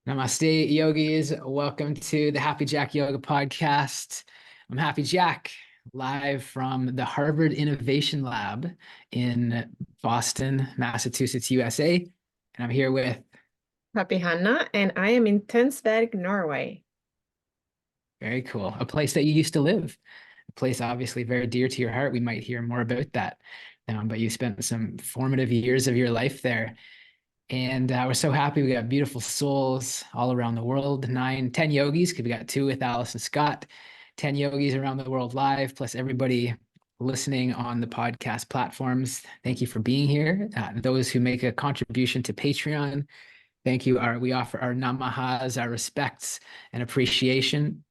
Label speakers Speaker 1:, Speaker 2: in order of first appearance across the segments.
Speaker 1: Namaste, yogis. Welcome to the Happy Jack Yoga Podcast. I'm Happy Jack, live from the Harvard Innovation Lab in Boston, Massachusetts, USA. And I'm here with
Speaker 2: Happy Hanna, and I am in Tønsberg, Norway.
Speaker 1: very cool, a place that you used to live, a place obviously very dear to your heart. We might hear more about that. But you spent some formative years of your life there. And we're so happy. We got beautiful souls all around the world, 10 yogis, because we got two with Alice and Scott, 10 yogis around the world live, plus everybody listening on the podcast platforms. Thank you for being here. Those who make a contribution to Patreon, thank you. We offer our namahas, our respects and appreciation.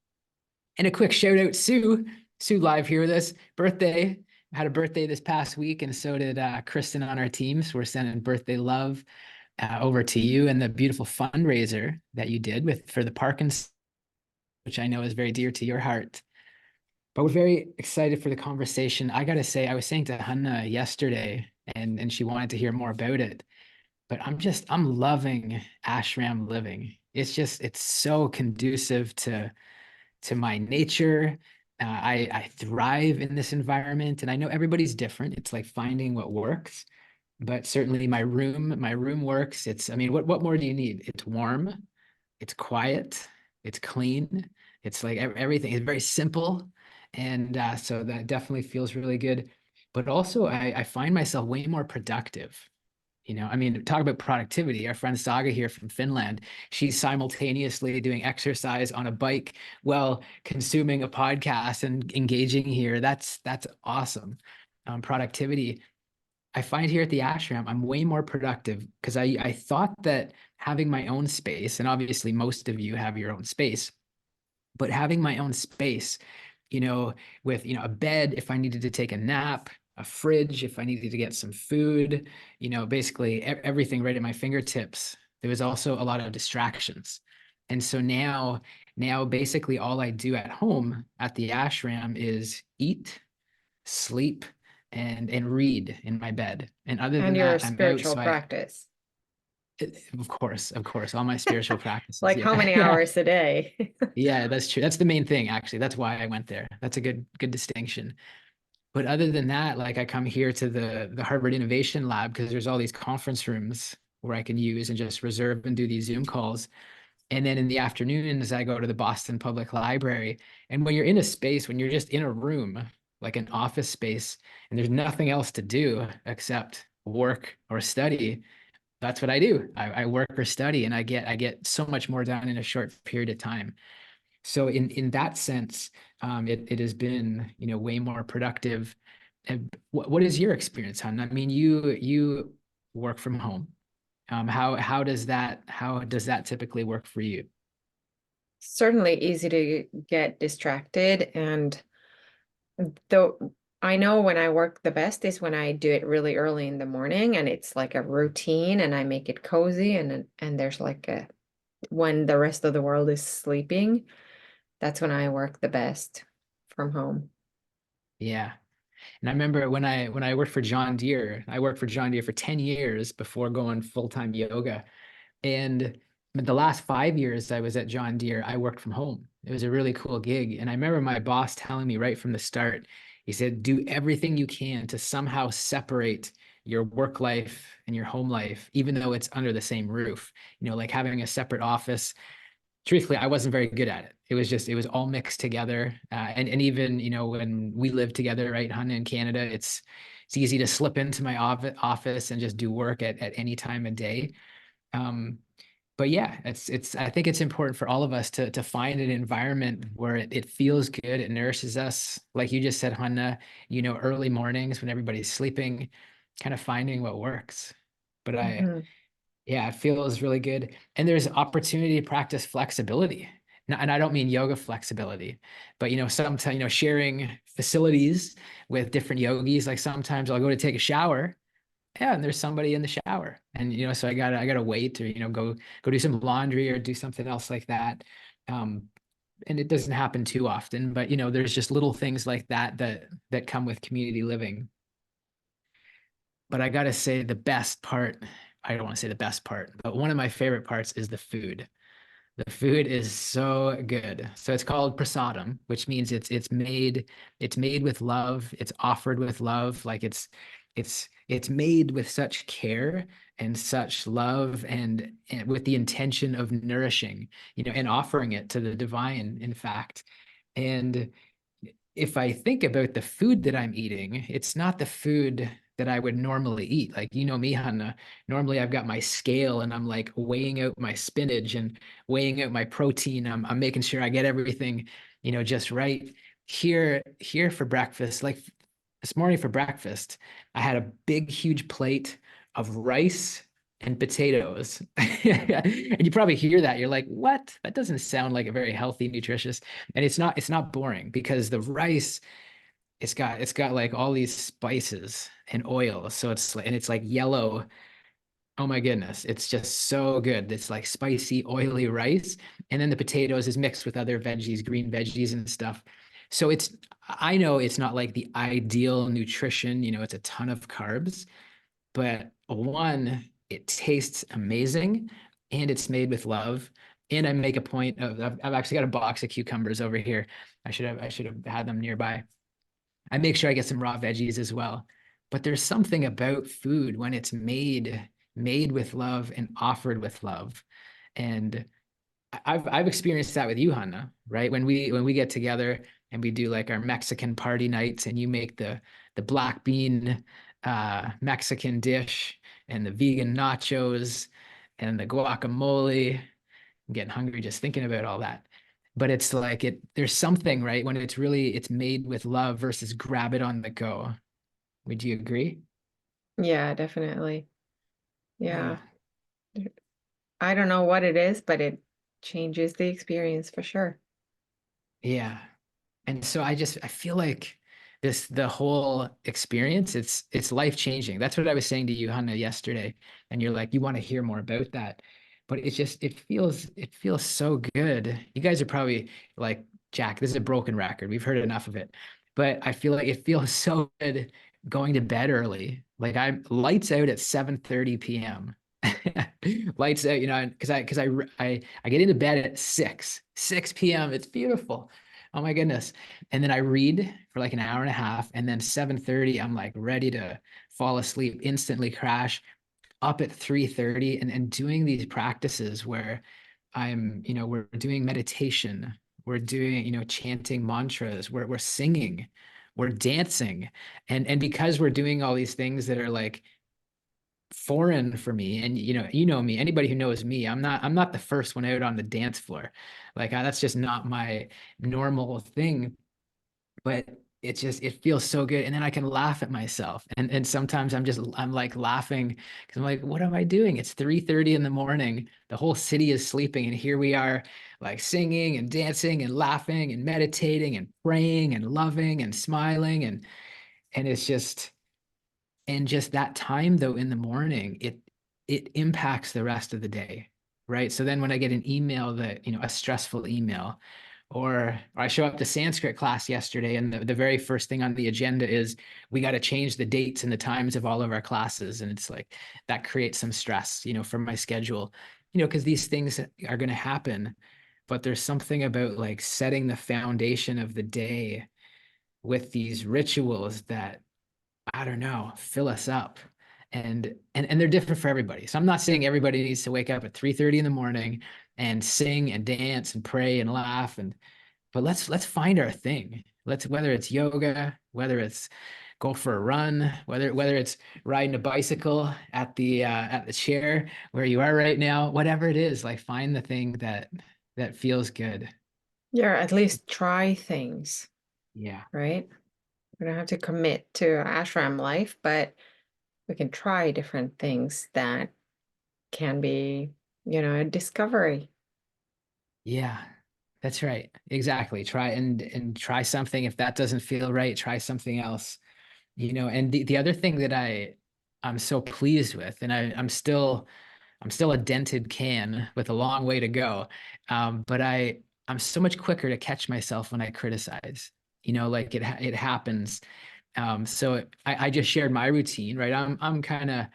Speaker 1: And a quick shout out, Sue. Sue live here with us. Birthday. Had a birthday this past week, and so did Kristen on our team. So we're sending birthday love over to you and the beautiful fundraiser that you did for the Parkinson's, which I know is very dear to your heart. But we're very excited for the conversation. I got to say, I was saying to Hanna yesterday, and she wanted to hear more about it. But I'm loving ashram living. It's so conducive to my nature. I thrive in this environment, and I know everybody's different. It's like finding what works. But certainly my room works. I mean, what more do you need? It's warm, it's quiet, it's clean. It's like everything is very simple. And so that definitely feels really good. But also I find myself way more productive. I mean, talk about productivity. Our friend Saga here from Finland, she's simultaneously doing exercise on a bike while consuming a podcast and engaging here. That's awesome. Productivity. I find here at the ashram, I'm way more productive because I thought that having my own space, and obviously most of you have your own space, but having my own space, with, a bed if I needed to take a nap, a fridge if I needed to get some food, basically everything right at my fingertips. There was also a lot of distractions. And so now basically all I do at home at the ashram is eat, sleep, and read in my bed. And other
Speaker 2: And
Speaker 1: than
Speaker 2: your
Speaker 1: that, I'm out.
Speaker 2: spiritual
Speaker 1: So I,
Speaker 2: practice.
Speaker 1: of course, all my spiritual practices.
Speaker 2: Like how
Speaker 1: Yeah.
Speaker 2: many
Speaker 1: Yeah.
Speaker 2: hours a day?
Speaker 1: Yeah, that's true. That's the main thing, actually. That's why I went there. That's a good distinction. But other than that, like I come here to the Harvard Innovation Lab because there's all these conference rooms where I can use and just reserve and do these Zoom calls. And then in the afternoons, I go to the Boston Public Library. And when you're in a space, when you're just in a room, like an office space, and there's nothing else to do except work or study, that's what I do. I work or study, and I get so much more done in a short period of time. So in that sense, it has been, way more productive. And what is your experience, hon? I mean, you work from home. How does that typically work for you?
Speaker 2: Certainly easy to get distracted. And though I know when I work the best is when I do it really early in the morning and it's like a routine and I make it cozy and there's like when the rest of the world is sleeping, that's when I work the best from home.
Speaker 1: Yeah. And I remember when I worked for John Deere, I worked for John Deere for 10 years before going full-time yoga. And the last 5 years I was at John Deere, I worked from home. It was a really cool gig. And I remember my boss telling me right from the start, he said, do everything you can to somehow separate your work life and your home life, even though it's under the same roof. Like having a separate office. Truthfully, I wasn't very good at it. It was all mixed together. And even, when we live together, right, Hanna, in Canada, it's easy to slip into my office and just do work at any time of day. Um, but yeah, I think it's important for all of us to find an environment where it feels good, it nourishes us. Like you just said, Hanna, early mornings when everybody's sleeping, kind of finding what works. But
Speaker 2: Mhm.
Speaker 1: yeah, it feels really good. And there's opportunity to practice flexibility. And I don't mean yoga flexibility, but sometimes, sharing facilities with different yogis. Like sometimes I'll go to take a shower. Yeah, and there's somebody in the shower. And so I gotta wait or go do some laundry or do something else like that. Um, and it doesn't happen too often, but there's just little things like that come with community living. But I gotta say the best part, I don't want to say the best part, but one of my favorite parts is the food. The food is so good. So it's called prasadam, which means it's made with love, it's offered with love, like it's made with such care and such love and with the intention of nourishing, and offering it to the divine, in fact. And if I think about the food that I'm eating, it's not the food that I would normally eat. Like, me, Hanna. Normally I've got my scale and I'm like weighing out my spinach and weighing out my protein. I'm making sure I get everything, just right. Here for breakfast, like this morning for breakfast, I had a big, huge plate of rice and potatoes. And you probably hear that. You're like, what? That doesn't sound like a very healthy, nutritious. And it's not boring because the rice, it's got like all these spices and oil. So it's like yellow. Oh my goodness. It's just so good. It's like spicy, oily rice. And then the potatoes is mixed with other veggies, green veggies and stuff. So I know it's not like the ideal nutrition, it's a ton of carbs, but one, it tastes amazing and it's made with love. And I make a point of, I've actually got a box of cucumbers over here. I should have had them nearby. I make sure I get some raw veggies as well. But there's something about food when it's made with love and offered with love. And I've experienced that with you, Hanna, right? When we get together and we do like our Mexican party nights and you make the black bean Mexican dish and the vegan nachos and the guacamole. I'm getting hungry just thinking about all that. But it's like there's something, right, when it's made with love versus grab it on the go. Would you agree?
Speaker 2: Yeah, definitely.
Speaker 1: Yeah.
Speaker 2: Yeah. I don't know what it is, but it changes the experience for sure.
Speaker 1: Yeah. And so I feel like the whole experience, it's life changing. That's what I was saying to you, Hanna, yesterday. And you're like, you want to hear more about that. But it feels so good. You guys are probably like, Jack, this is a broken record. We've heard enough of it. But I feel like it feels so good going to bed early. Like I'm lights out at 7:30 p.m. Lights out, because I get into bed at 6 p.m. It's beautiful. Oh my goodness. And then I read for like an hour and a half, and then 7:30, I'm like ready to fall asleep, instantly crash, up at 3:30 and doing these practices where we're doing meditation, we're doing, chanting mantras, we're singing, we're dancing. And because we're doing all these things that are like foreign for me, and you know me, anybody who knows me, I'm not the first one out on the dance floor. Like that's just not my normal thing, but it feels so good. And then I can laugh at myself. And sometimes I'm like laughing because I'm like, what am I doing? It's 3:30 in the morning. The whole city is sleeping. And here we are like singing and dancing and laughing and meditating and praying and loving and smiling. And it's just that time though in the morning, it impacts the rest of the day. Right. So then when I get an email that, a stressful email, or I show up to Sanskrit class yesterday, and the very first thing on the agenda is we got to change the dates and the times of all of our classes. And it's like that creates some stress, from my schedule, because these things are going to happen. But there's something about like setting the foundation of the day with these rituals that, I don't know, fill us up. And they're different for everybody. So I'm not saying everybody needs to wake up at 3:30 in the morning and sing and dance and pray and laugh, but let's find our thing. Whether it's yoga, whether it's go for a run, whether it's riding a bicycle at the chair where you are right now, whatever it is, like find the thing that feels good.
Speaker 2: Yeah, at least try things,
Speaker 1: Yeah.
Speaker 2: right? We don't have to commit to ashram life, but we can try different things that can be, a discovery.
Speaker 1: Yeah. That's right. Exactly. Try and try something. If that doesn't feel right, try something else. And the other thing that I'm so pleased with, and I'm still a dented can with a long way to go. But I'm so much quicker to catch myself when I criticize. Like it happens. So I just shared my routine, right? I'm kind of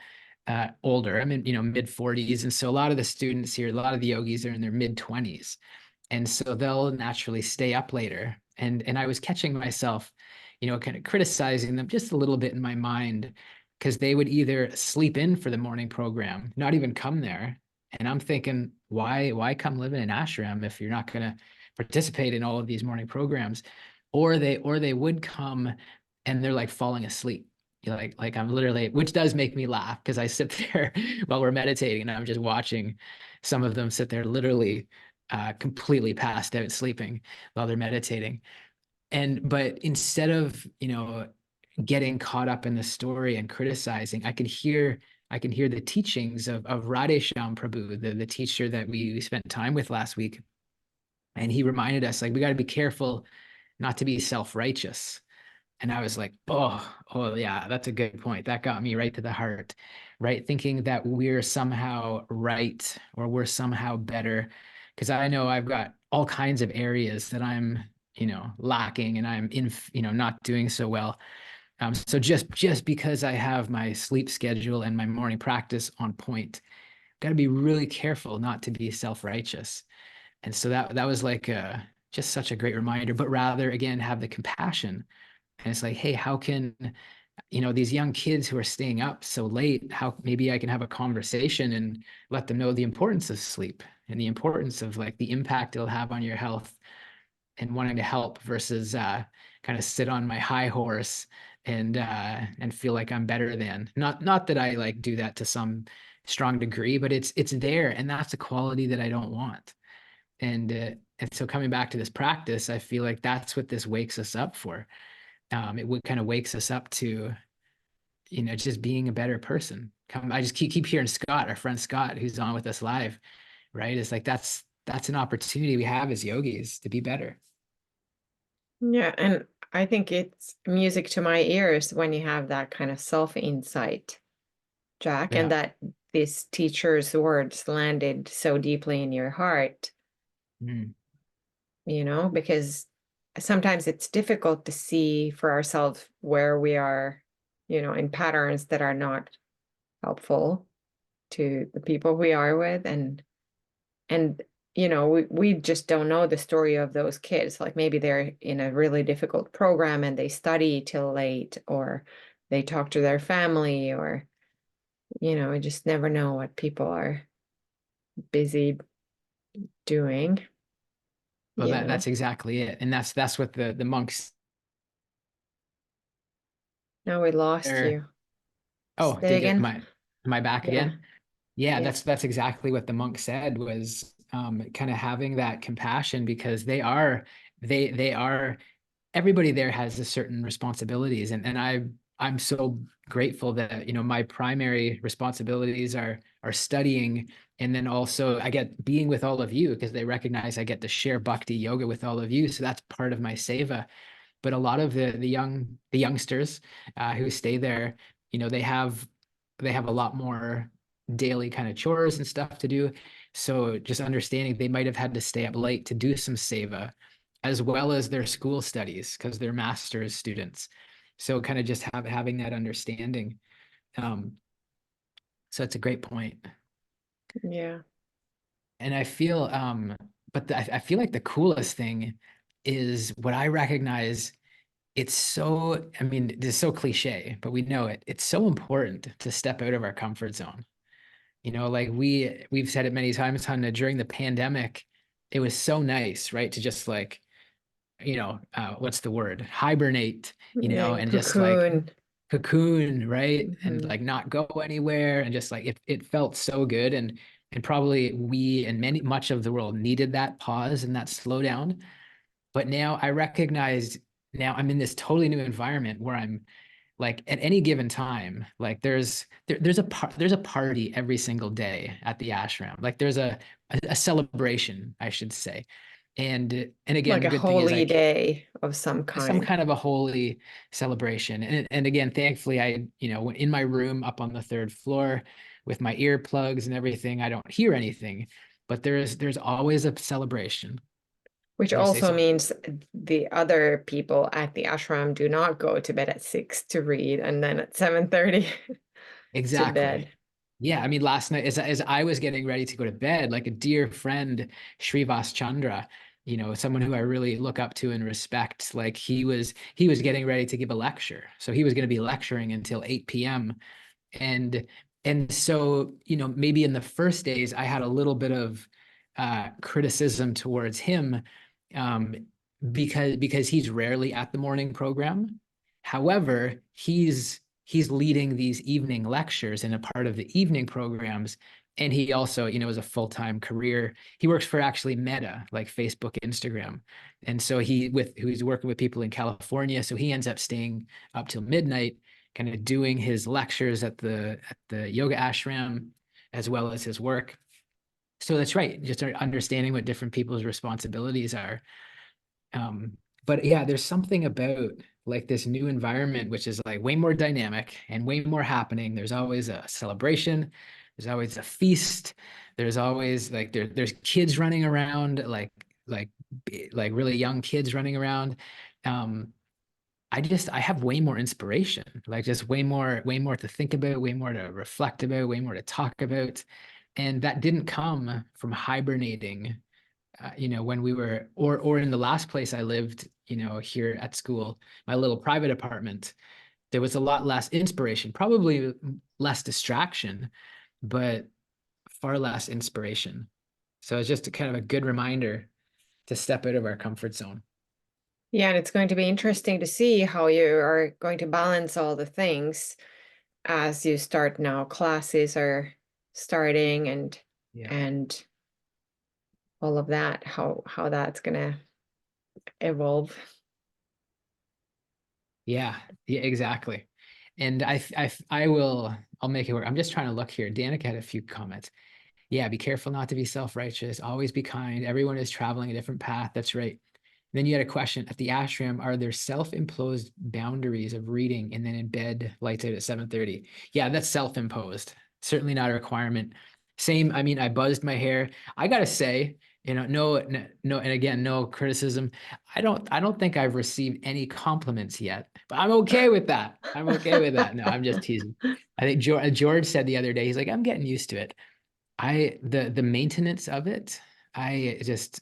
Speaker 1: older. I'm in, mid 40s. And so a lot of the students here, a lot of the yogis are in their mid 20s. And so they'll naturally stay up later. And I was catching myself, kind of criticizing them just a little bit in my mind because they would either sleep in for the morning program, not even come there. And I'm thinking, why come live in an ashram if you're not going to participate in all of these morning programs? Or they would come and they're like falling asleep. Like I'm literally, which does make me laugh because I sit there while we're meditating and I'm just watching some of them sit there literally completely passed out sleeping while they're meditating. But instead of, getting caught up in the story and criticizing, I can hear the teachings of Radhesham Prabhu, the teacher that we spent time with last week. And he reminded us, like, we got to be careful not to be self-righteous. And I was like, oh yeah, that's a good point. That got me right to the heart, right? Thinking that we're somehow right or we're somehow better. Because I know I've got all kinds of areas that I'm, lacking and I'm in, not doing so well. So just because I have my sleep schedule and my morning practice on point, got to be really careful not to be self-righteous. And so that was like just such a great reminder, but rather again have the compassion. And it's like, hey, how can, these young kids who are staying up so late, how maybe I can have a conversation and let them know the importance of sleep and the importance of like the impact it'll have on your health and wanting to help versus kind of sit on my high horse and feel like I'm better than. Not that I like do that to some strong degree, but it's there, and that's a quality that I don't want. And so coming back to this practice, I feel like that's what this wakes us up for. It kind of wakes us up to, just being a better person. I just keep hearing Scott, our friend Scott, who's on with us live, right? It's like that's an opportunity we have as yogis to be better.
Speaker 2: Yeah, and I think it's music to my ears when you have that kind of self-insight, Jack, and
Speaker 1: Yeah.
Speaker 2: that this teacher's words landed so deeply in your heart,
Speaker 1: Mm.
Speaker 2: because sometimes it's difficult to see for ourselves where we are, in patterns that are not helpful to the people we are with. And we just don't know the story of those kids. Like maybe they're in a really difficult program and they study till late, or they talk to their family, or we just never know what people are busy doing,
Speaker 1: Well,
Speaker 2: you know.
Speaker 1: that's exactly it, and that's what the monks
Speaker 2: Now we lost
Speaker 1: there.
Speaker 2: you.
Speaker 1: Oh,
Speaker 2: Say again.
Speaker 1: am I back
Speaker 2: Yeah,
Speaker 1: again? Yeah,
Speaker 2: yeah.
Speaker 1: that's exactly what the monk said was kind of having that compassion because they are everybody there has a certain responsibilities, and I'm so grateful that my primary responsibilities are studying, and then also I get being with all of you because they recognize I get to share bhakti yoga with all of you, so that's part of my seva. But a lot of the youngsters who stay there, they have a lot more daily kind of chores and stuff to do. So just understanding they might have had to stay up late to do some seva, as well as their school studies because they're master's students. So kind of just having that understanding. Um, so it's a great point.
Speaker 2: Yeah.
Speaker 1: And I feel, I feel like the coolest thing is what I recognize. It's so, I mean, it's so cliche, but we know it. It's so important to step out of our comfort zone. Like we've said it many times, Hanna, during the pandemic, it was so nice, right? To just like, what's the word? Hibernate,
Speaker 2: Yeah,
Speaker 1: and just like
Speaker 2: cocoon.
Speaker 1: cocoon, right? And
Speaker 2: Hmm.
Speaker 1: like not go anywhere and just like it felt so good. And probably we and much of the world needed that pause and that slowdown. But now I recognize now I'm in this totally new environment where I'm like at any given time, like there's a party every single day at the ashram. Like there's a celebration, I should say. And again,
Speaker 2: Like
Speaker 1: the
Speaker 2: a
Speaker 1: good thing is
Speaker 2: holy
Speaker 1: like
Speaker 2: day of some
Speaker 1: some
Speaker 2: kind.
Speaker 1: kind of a holy celebration. And again, thankfully I, in my room up on the third floor with my earplugs and everything, I don't hear anything, but there's always a celebration.
Speaker 2: Which
Speaker 1: What do you say?
Speaker 2: also
Speaker 1: So
Speaker 2: means the other people at the ashram do not go to bed at 6 to read and then at 7:30 to
Speaker 1: exactly.
Speaker 2: bed.
Speaker 1: Yeah, I mean, last night as I was getting ready to go to bed, like a dear friend, Srivas Chandra, someone who I really look up to and respect, like he was getting ready to give a lecture. So he was going to be lecturing until 8 p.m. And and so, maybe in the first days I had a little bit of criticism towards him, um, because he's rarely at the morning program. However, he's leading these evening lectures and a part of the evening programs. And he also, is a full-time career. He works for actually Meta, like Facebook, Instagram. And so he's working with people in California. So he ends up staying up till midnight, kind of doing his lectures at the yoga ashram as well as his work. So that's right, just understanding what different people's responsibilities are. But yeah, there's something about like this new environment, which is like way more dynamic and way more happening. There's always a celebration, there's always a feast, there's always like there's kids running around, like like really young kids running around. Um, I have way more inspiration, like just way more to think about, way more to reflect about, way more to talk about. And that didn't come from hibernating, when we were, or in the last place I lived, here at school, my little private apartment, there was a lot less inspiration, probably less distraction, but far less inspiration. So it's just a kind of a good reminder to step out of our comfort zone.
Speaker 2: Yeah, and it's going to be interesting to see how you are going to balance all the things as you start now. Classes are starting
Speaker 1: Yeah.
Speaker 2: and all of that, how that's gonna evolve.
Speaker 1: Yeah, yeah, exactly. And I'll make it work. I'm just trying to look here. Danica had a few comments. Yeah, be careful not to be self-righteous. Always be kind. Everyone is traveling a different path. That's right. Then you had a question at the ashram, are there self-imposed boundaries of reading and then in bed lights out at 7:30? Yeah, that's self-imposed. Certainly not a requirement. Same, I mean, I buzzed my hair. I gotta say, no, and again, no criticism. I don't think I've received any compliments yet, but I'm okay with that. I'm okay with that. No, I'm just teasing. I think George said the other day, he's like, I'm getting used to it. The maintenance of it, I just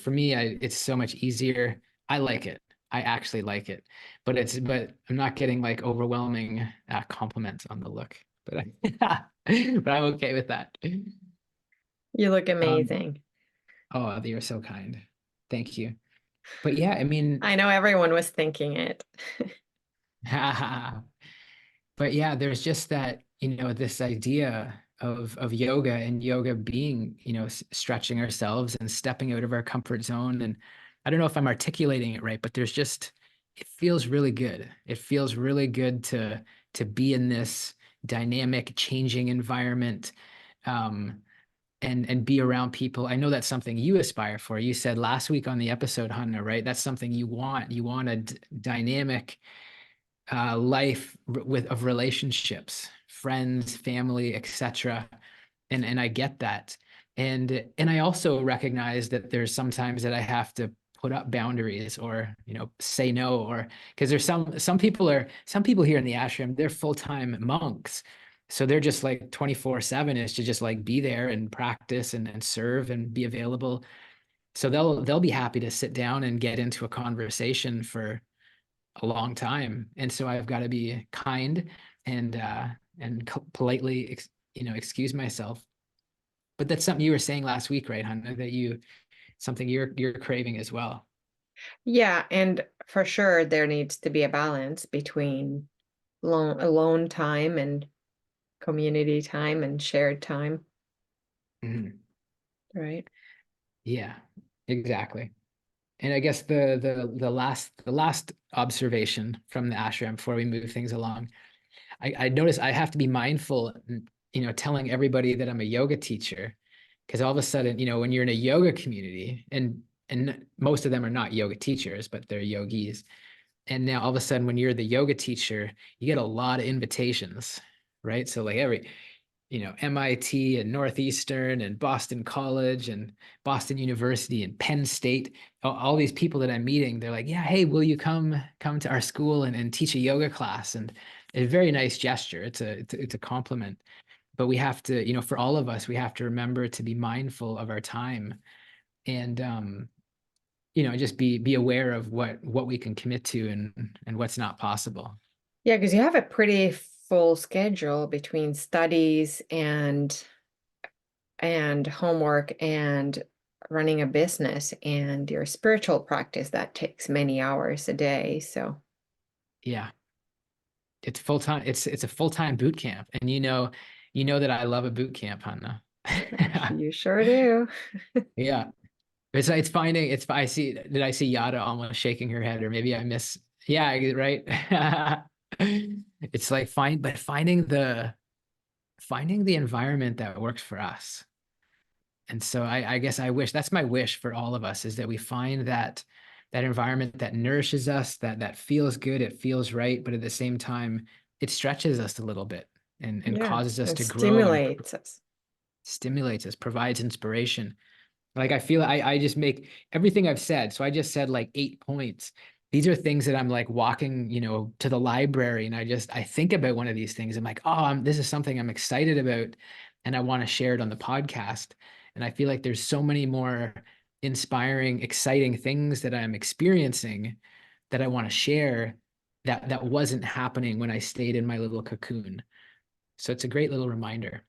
Speaker 1: for me, it's so much easier. I like it. I actually like it, but I'm not getting like overwhelming compliments on the look. But I'm okay with that.
Speaker 2: You look
Speaker 1: Um,
Speaker 2: amazing.
Speaker 1: oh, you're so kind. Thank you. But yeah, I mean,
Speaker 2: I know everyone was thinking it.
Speaker 1: but yeah, there's just that, this idea of yoga and yoga being, stretching ourselves and stepping out of our comfort zone. And I don't know if I'm articulating it right, but it feels really good. It feels really good to be in this dynamic, changing environment, and be around people. I know that's something you aspire for. You said last week on the episode, Hanna, right? That's something you want. You want a dynamic life with of relationships, friends, family, etc. And I get that. And I also recognize that there's sometimes that I have to put up boundaries or, say no, or because there's some people here in the ashram, they're full-time monks. So they're just like 24/7 is to just like be there and practice and serve and be available. So they'll be happy to sit down and get into a conversation for a long time. And so I've got to be kind and politely excuse myself. But that's something you were saying last week, right, Hunter? That something you're craving as well.
Speaker 2: Yeah, and for sure there needs to be a balance between alone time and community time and shared time,
Speaker 1: Mhm.
Speaker 2: right?
Speaker 1: Yeah, exactly. And I guess the last observation from the ashram before we move things along, I notice I have to be mindful, telling everybody that I'm a yoga teacher, because all of a sudden, when you're in a yoga community, and most of them are not yoga teachers, but they're yogis. And now all of a sudden, when you're the yoga teacher, you get a lot of invitations, right? So like MIT and Northeastern and Boston College and Boston University and Penn State, all these people that I'm meeting, they're like, yeah, hey, will you come to our school and teach a yoga class? And a very nice gesture. It's a compliment. but we have to, for all of us, we have to remember to be mindful of our time and just be aware of what we can commit to and what's not possible.
Speaker 2: Yeah, because you have a pretty full schedule between studies and homework and running a business and your spiritual practice that takes many hours a day. So
Speaker 1: Yeah, it's full time. It's a full time boot camp, and you know that I love a boot camp, Hanna.
Speaker 2: you sure do.
Speaker 1: Yeah, it's finding it's. I see. Did I see Yada almost shaking her head, or maybe I miss? Yeah, right. It's like finding the environment that works for us. And so I guess I wish that's my wish for all of us is that we find that environment that nourishes us, that feels good, it feels right, but at the same time, it stretches us a little bit and
Speaker 2: Yeah,
Speaker 1: causes us
Speaker 2: and
Speaker 1: to grow and
Speaker 2: stimulates us.
Speaker 1: stimulates us, provides inspiration. Like I feel I just make everything I've said. So I just said like 8 points. These are things that I'm like walking, to the library, and I think about one of these things. I'm like, oh, this is something I'm excited about, and I want to share it on the podcast. And I feel like there's so many more inspiring, exciting things that I'm experiencing that I want to share that wasn't happening when I stayed in my little cocoon. So it's a great little reminder.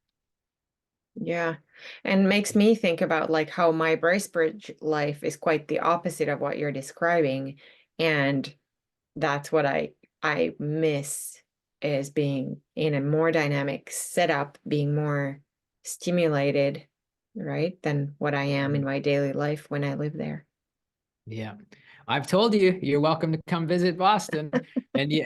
Speaker 2: Yeah. And makes me think about like how my Bracebridge life is quite the opposite of what you're describing. And that's what I miss is being in a more dynamic setup, being more stimulated, right, than what I am in my daily life when I live there.
Speaker 1: Yeah. I've told you, you're welcome to come visit Boston. And you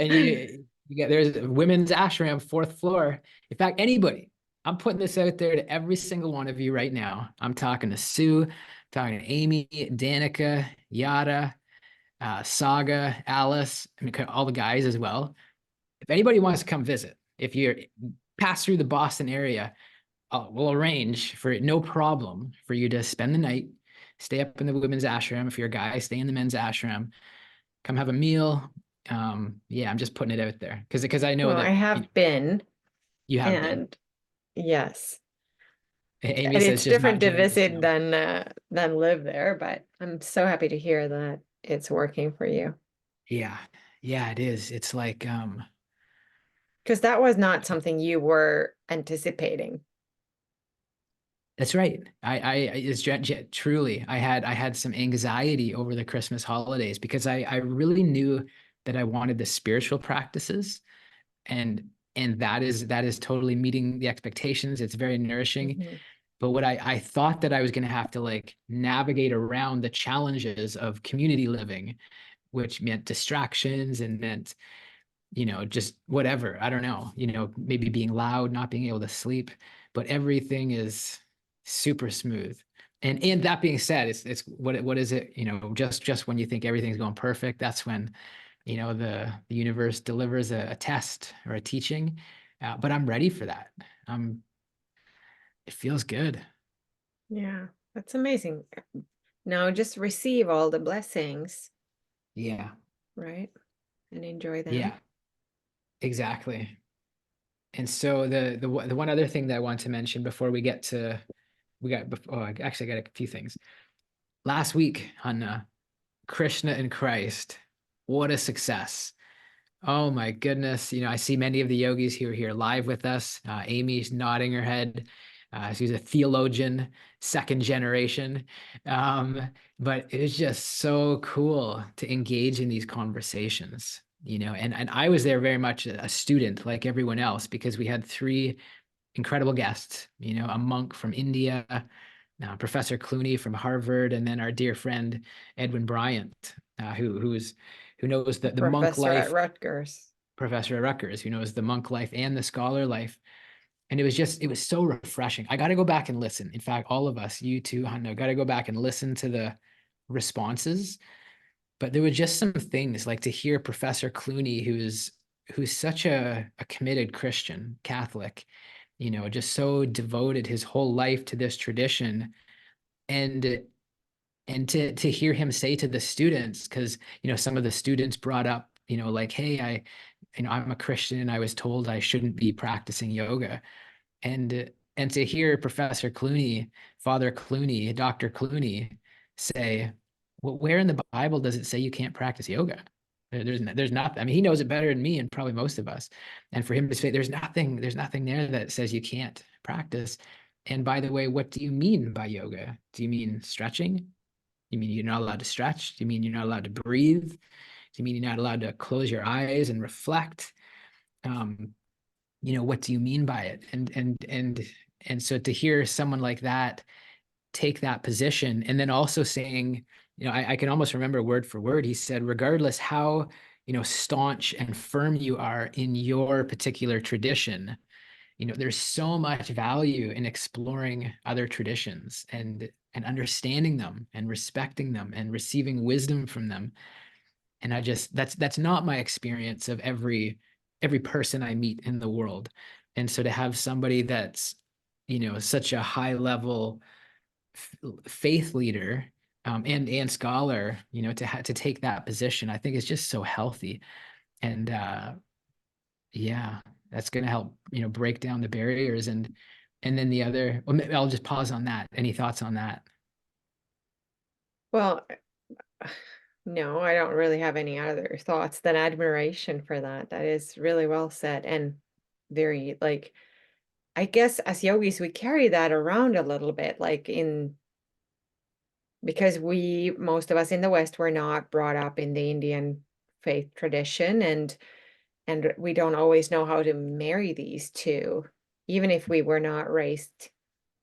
Speaker 1: get there's a women's ashram, fourth floor. In fact, anybody, I'm putting this out there to every single one of you right now. I'm talking to Sue, talking to Amy, Danica, Yada, Saga, Alice, I mean, all the guys as well. If anybody wants to come visit, if you're pass through the Boston area, we'll arrange for no problem for you to spend the night, stay up in the women's ashram. If you're a guy, stay in the men's ashram, come have a meal. Yeah, I'm just putting it out there because I know
Speaker 2: Well, I
Speaker 1: that
Speaker 2: have been,
Speaker 1: you have been.
Speaker 2: and yes.
Speaker 1: Amy
Speaker 2: And
Speaker 1: says
Speaker 2: it's
Speaker 1: just
Speaker 2: different
Speaker 1: not
Speaker 2: to
Speaker 1: during the
Speaker 2: visit
Speaker 1: snow.
Speaker 2: than live there, but I'm so happy to hear that it's working for you.
Speaker 1: Yeah, yeah, it is. It's like
Speaker 2: Because that was not something you were anticipating.
Speaker 1: that's right. It's truly. I had some anxiety over the Christmas holidays because I really knew that I wanted the spiritual practices and that is totally meeting the expectations. It's very nourishing.
Speaker 2: Mhm.
Speaker 1: But what I thought that I was going to have to like navigate around the challenges of community living, which meant distractions and meant, just whatever. I don't know, maybe being loud, not being able to sleep, but everything is super smooth. And that being said, it's what is it, just when you think everything's going perfect, that's when, the universe delivers a test or a teaching. But I'm ready for that. It feels good.
Speaker 2: Yeah, that's amazing. Now just receive all the blessings,
Speaker 1: Yeah.
Speaker 2: right? And enjoy them.
Speaker 1: Yeah, exactly. And so the one other thing that I want to mention before we get to I actually got a few things. Last week, Hanna, Krishna and Christ, what a success. Oh my goodness. I see many of the yogis who are here live with us. Amy's nodding her head. She's a theologian, second generation. Um, but it was just so cool to engage in these conversations, and I was there very much a student like everyone else because we had three incredible guests, a monk from India, Professor Clooney from Harvard, and then our dear friend Edwin Bryant, who knows
Speaker 2: A
Speaker 1: the monk
Speaker 2: professor at
Speaker 1: life,
Speaker 2: Rutgers.
Speaker 1: professor at Rutgers, who knows the monk life and the scholar life. And it was so refreshing. I got to go back and listen. In fact, all of us, you too, Hanno, got to go back and listen to the responses. But there were just some things like to hear Professor Clooney, who's such a committed Christian Catholic, just so devoted his whole life to this tradition. And to hear him say to the students, because some of the students brought up, like, hey, I'm a Christian and I was told I shouldn't be practicing yoga. And to hear Professor Clooney, Father Clooney, Dr. Clooney say, well, where in the Bible does it say you can't practice yoga? There's nothing. I mean, he knows it better than me and probably most of us. And for him to say there's nothing there that says you can't practice. And by the way, what do you mean by yoga? Do you mean stretching? Do you mean you're not allowed to stretch? Do you mean you're not allowed to breathe? Do you mean you're not allowed to close your eyes and reflect? Um, what do you mean by it? And so to hear someone like that take that position, and then also saying, I can almost remember word for word, he said, regardless how, staunch and firm you are in your particular tradition, there's so much value in exploring other traditions and understanding them and respecting them and receiving wisdom from them. And I just that's not my experience of every person I meet in the world. And so to have somebody that's, such a high level faith leader, and scholar, to take that position, I think is just so healthy. And yeah, that's going to help, break down the barriers. And then the other, well, I'll just pause on that. Any thoughts on that?
Speaker 2: Well, no, I don't really have any other thoughts than admiration for that. That is really well said and very like I guess as yogis we carry that around a little bit, like in because we most of us in the West were not brought up in the Indian faith tradition and we don't always know how to marry these two, even if we were not raised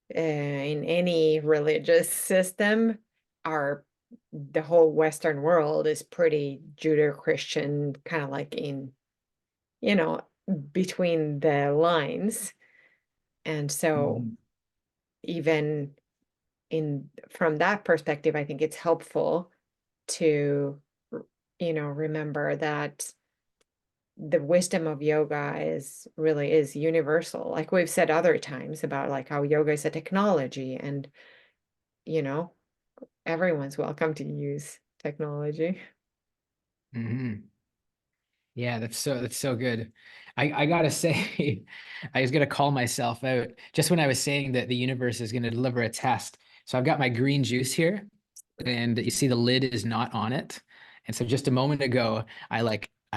Speaker 2: in any religious system. Our the whole Western world is pretty Judeo-Christian, kind of like in, you know, between the lines. And so
Speaker 1: Mhm.
Speaker 2: even in from that perspective, I think it's helpful to, remember that the wisdom of yoga is really is universal. Like we've said other times about like how yoga is a technology and, you know, everyone's welcome to use technology.
Speaker 1: Mhm. Yeah, that's so good. I gotta say, I was gonna call myself out just when I was saying that the universe is gonna deliver a test. So I've got my green juice here, and you see the lid is not on it. And so just a moment ago, I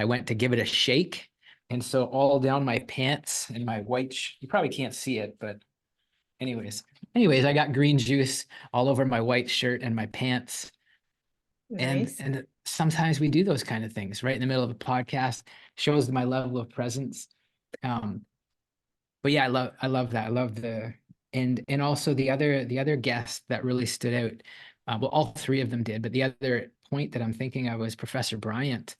Speaker 1: went to give it a shake, and so all down my pants and my white you probably can't see it, but anyways, I got green juice all over my white shirt and my pants. And
Speaker 2: Nice.
Speaker 1: and sometimes we do those kind of things right in the middle of a podcast, shows my level of presence. Um, but yeah, I love that. I love and also the other guest that really stood out. Well, all three of them did, but the other point that I'm thinking of was Professor Bryant.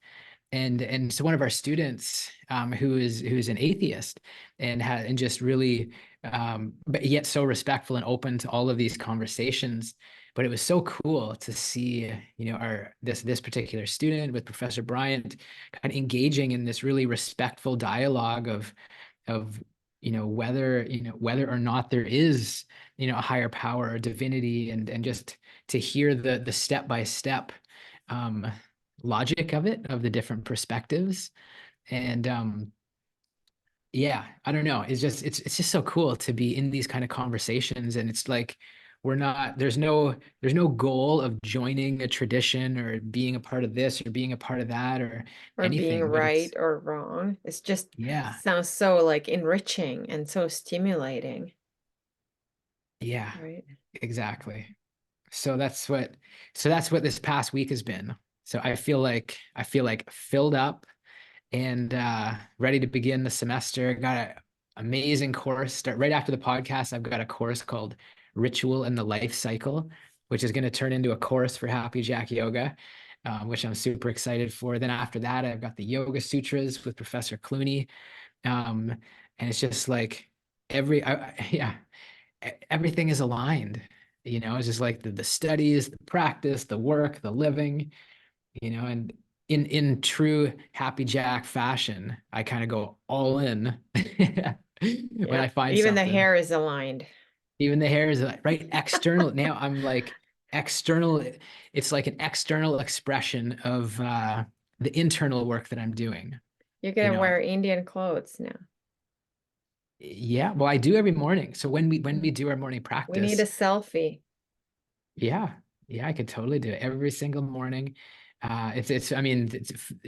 Speaker 1: And so one of our students, who's an atheist and just really, but yet so respectful and open to all of these conversations. But it was so cool to see, our this particular student with Professor Bryant kind of engaging in this really respectful dialogue of whether or not there is, a higher power or divinity, and just to hear the step by step logic of it, of the different perspectives. And yeah, I don't know, it's just so cool to be in these kind of conversations. And it's like we're not there's no goal of joining a tradition or being a part of this or being a part of that or
Speaker 2: Or being
Speaker 1: anything, but
Speaker 2: right
Speaker 1: it's
Speaker 2: or wrong. It's just
Speaker 1: yeah,
Speaker 2: sounds so like enriching and so stimulating,
Speaker 1: yeah,
Speaker 2: right?
Speaker 1: exactly. So that's what this past week has been. So I feel like filled up and ready to begin the semester. Got an amazing course. Start right after the podcast. I've got a course called Ritual and the Life Cycle, which is going to turn into a course for Happy Jack Yoga, which I'm super excited for. Then after that, I've got the Yoga Sutras with Professor Clooney, and it's just like yeah, everything is aligned. It's just like the studies, the practice, the work, the living, and in true Happy Jack fashion, I kind of go all in when
Speaker 2: Yeah.
Speaker 1: I find
Speaker 2: Even the
Speaker 1: something.
Speaker 2: hair is aligned.
Speaker 1: Even the hair is right external. Now I'm like external. It's like an external expression of the internal work that I'm doing.
Speaker 2: You're
Speaker 1: You
Speaker 2: gonna
Speaker 1: know,
Speaker 2: wear Indian clothes now.
Speaker 1: Yeah, well, I do every morning. So when we
Speaker 2: Mm.
Speaker 1: do our morning
Speaker 2: We need a
Speaker 1: practice,
Speaker 2: selfie.
Speaker 1: yeah, yeah, I could totally do it every single morning. I mean,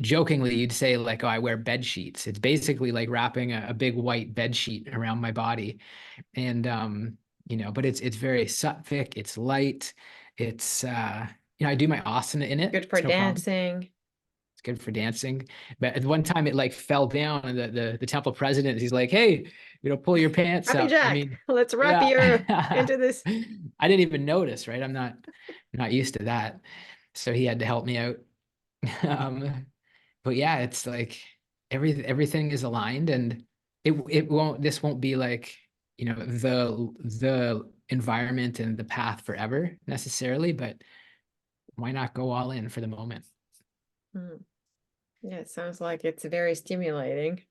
Speaker 1: jokingly, you'd say like, oh, I wear bed sheets. It's basically like wrapping a big white bed sheet around my body. And but it's very sattvic, it's light, it's I do my asana in it.
Speaker 2: Good for
Speaker 1: It's no problem.
Speaker 2: dancing.
Speaker 1: It's good for dancing. But at one time it like fell down, and the temple president, he's like, hey, pull your pants
Speaker 2: Happy
Speaker 1: up. I
Speaker 2: Jack,
Speaker 1: mean,
Speaker 2: let's wrap
Speaker 1: yeah.
Speaker 2: you into this.
Speaker 1: I didn't even notice, right? I'm not used to that. So he had to help me out. Um, but yeah, it's like everything is aligned, and it won't this won't be like, the environment and the path forever necessarily, but why not go all in for the moment?
Speaker 2: Hmm. Yeah, it sounds like it's very stimulating.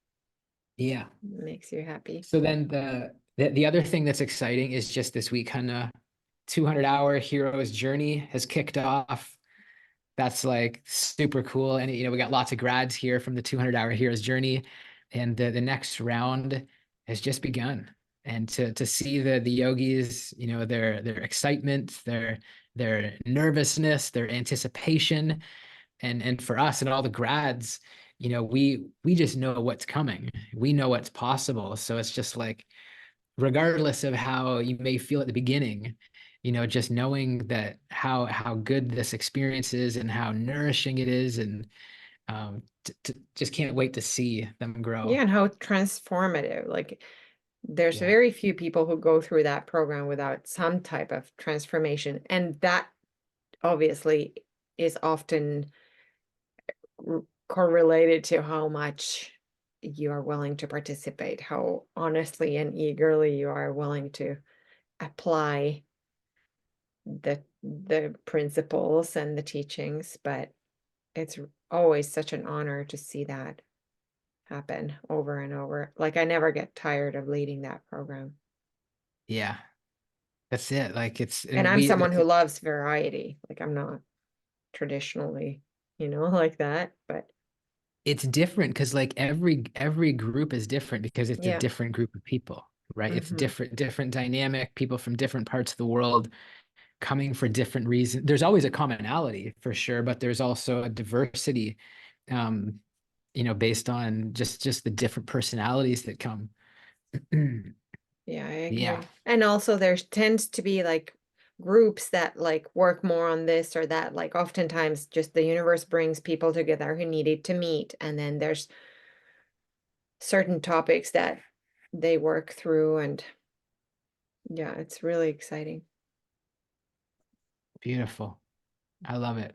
Speaker 1: Yeah.
Speaker 2: Makes you happy.
Speaker 1: So then the other thing that's exciting is just this week, kind of 200-hour hero's journey has kicked off. That's like super cool. And we got lots of grads here from the 200-hour hero's journey, and the next round has just begun. And to see the yogis, their excitement, their nervousness, their anticipation, and for us and all the grads, we just know what's coming. We know what's possible. So it's just like, regardless of how you may feel at the beginning, just knowing that how good this experience is and how nourishing it is, and just can't wait to see them grow.
Speaker 2: Yeah, and how transformative. Like there's
Speaker 1: Yeah.
Speaker 2: very few people who go through that program without some type of transformation. And that obviously is often correlated to how much you are willing to participate, how honestly and eagerly you are willing to apply the principles and the teachings. But it's always such an honor to see that happen over and over. Like I never get tired of leading that program.
Speaker 1: Yeah, that's it. Like it's
Speaker 2: And
Speaker 1: and
Speaker 2: I'm
Speaker 1: we
Speaker 2: someone who loves variety. Like I'm not traditionally, like that, but
Speaker 1: it's different because like every group is different because it's a
Speaker 2: yeah.
Speaker 1: different group of people, right? It's
Speaker 2: Hmm.
Speaker 1: different dynamic, people from different parts of the world coming for different reasons. There's always a commonality for sure, but there's also a diversity, um, based on just the different personalities that come.
Speaker 2: Yeah, I
Speaker 1: Yeah,
Speaker 2: agree. And also there tends to be like groups that like work more on this or that. Like oftentimes just the universe brings people together who needed to meet. And then there's certain topics that they work through. And yeah, it's really exciting.
Speaker 1: beautiful. I love it.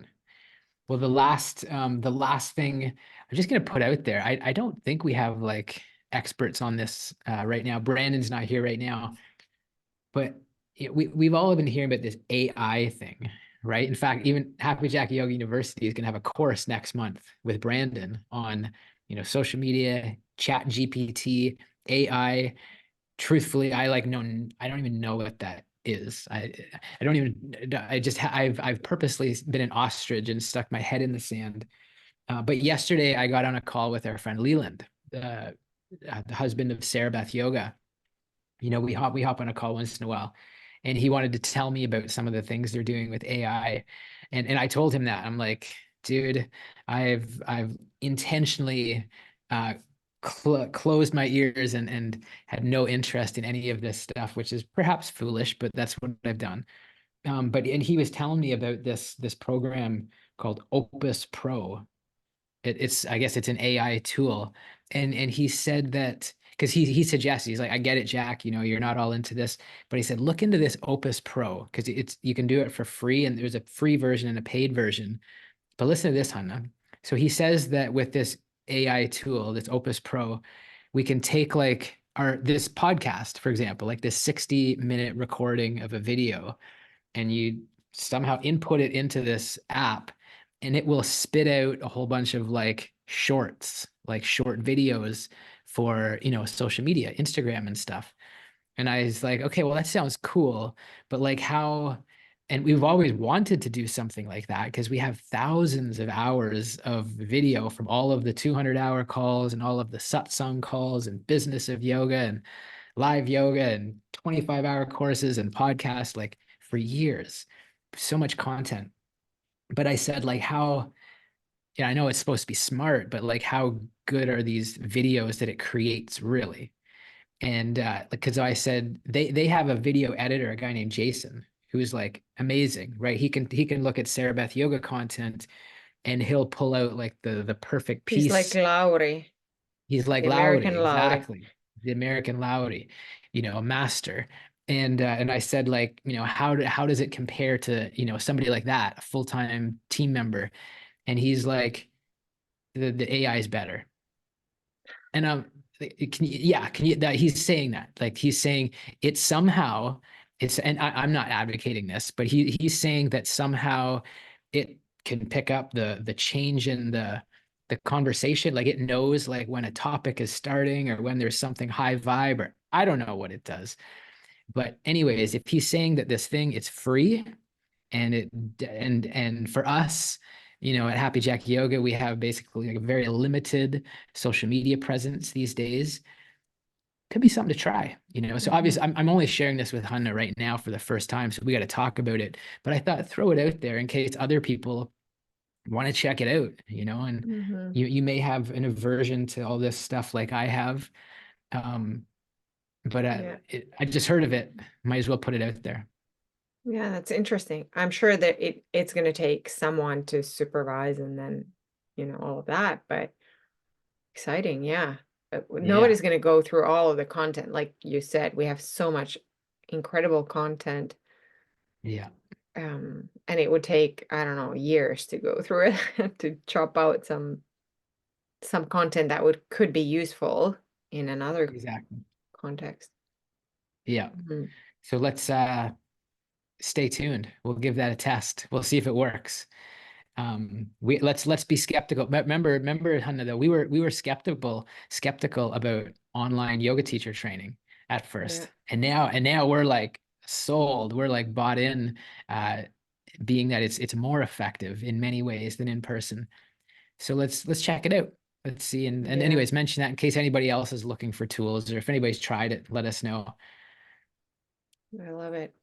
Speaker 1: Well, the last thing I'm just gonna put out there, I don't think we have like experts on this right now. Brandon's not here right now, but we've all been hearing about this AI thing, right? In fact, even Happy Jack Yoga University is gonna have a course next month with Brandon on, social media, chat GPT, AI. Truthfully, I don't even know what that is. I don't even I just I've purposely been an ostrich and stuck my head in the sand. But yesterday I got on a call with our friend Leland, the husband of Sarah Beth Yoga. We hop on a call once in a while, and he wanted to tell me about some of the things they're doing with AI, and I told him that. I'm like, dude, I've intentionally closed my ears and had no interest in any of this stuff, which is perhaps foolish, but that's what I've done. But he was telling me about this program called Opus Pro. I guess it's an AI tool, and he said that because he suggested, he's like, I get it, Jack, you're not all into this, but he said look into this Opus Pro because you can do it for free, and there's a free version and a paid version. But listen to this, Hanna. So he says that with this AI tool, this Opus Pro, we can take like our this podcast, for example, like this 60-minute recording of a video, and you somehow input it into this app, and it will spit out a whole bunch of like shorts, like short videos for, social media, Instagram and stuff. And I was like, okay, well, that sounds cool, but like how, and we've always wanted to do something like that because we have thousands of hours of video from all of the 200-hour calls and all of the satsang calls and business of yoga. And live yoga and 25-hour courses and podcasts like for years, so much content. But I said, like, how, yeah, I know it's supposed to be smart, but like, how good are these videos that it creates really? And because I said they have a video editor, a guy named Jason, who's like amazing, right? He can look at Sarah Beth yoga content and he'll pull out like the perfect
Speaker 2: He's like
Speaker 1: piece.
Speaker 2: Lowry,
Speaker 1: He's like
Speaker 2: the American
Speaker 1: Lowry,
Speaker 2: Lowry.
Speaker 1: exactly. The American Lowry, a master. And I said, like, how does it compare to, somebody like that, a full-time team member? And he's like, the AI is better. And can you that he's saying that, like, he's saying it somehow, and I'm not advocating this, but he's saying that somehow it can pick up the change in the conversation, like it knows like when a topic is starting or when there's something high vibe, or I don't know what it does. But anyways, if he's saying that this thing it's free, and and for us, at Happy Jack Yoga, we have basically like a very limited social media presence these days. Could be something to try, so
Speaker 2: Mhm.
Speaker 1: obviously I'm only sharing this with Hanna right now for the first time, so we got to talk about it, but I thought throw it out there in case other people want to check it out, and
Speaker 2: Mhm.
Speaker 1: you may have an aversion to all this stuff like I have. um but
Speaker 2: Yeah.
Speaker 1: I just heard of it, might as well put it out there.
Speaker 2: Yeah, that's interesting. I'm sure that it's going to take someone to supervise and then, all of that, but exciting, yeah.
Speaker 1: Yeah,
Speaker 2: Nobody's going to go through all of the content. Like you said, we have so much incredible content.
Speaker 1: yeah,
Speaker 2: And it would take, I don't know, years to go through it to chop out some content that could be useful in another
Speaker 1: exactly.
Speaker 2: context.
Speaker 1: Yeah,
Speaker 2: Mhm.
Speaker 1: so let's stay tuned. We'll give that a test. We'll see if it works. We let's be skeptical. Remember, Hanna, though, we were skeptical about online yoga teacher training at
Speaker 2: Yeah.
Speaker 1: first, and now we're like sold. We're like bought in, uh, being that it's more effective in many ways than in person. So let's check it out. Let's see. And
Speaker 2: Yeah.
Speaker 1: anyways, mention that in case anybody else is looking for tools, or if anybody's tried it, let us know.
Speaker 2: I love it.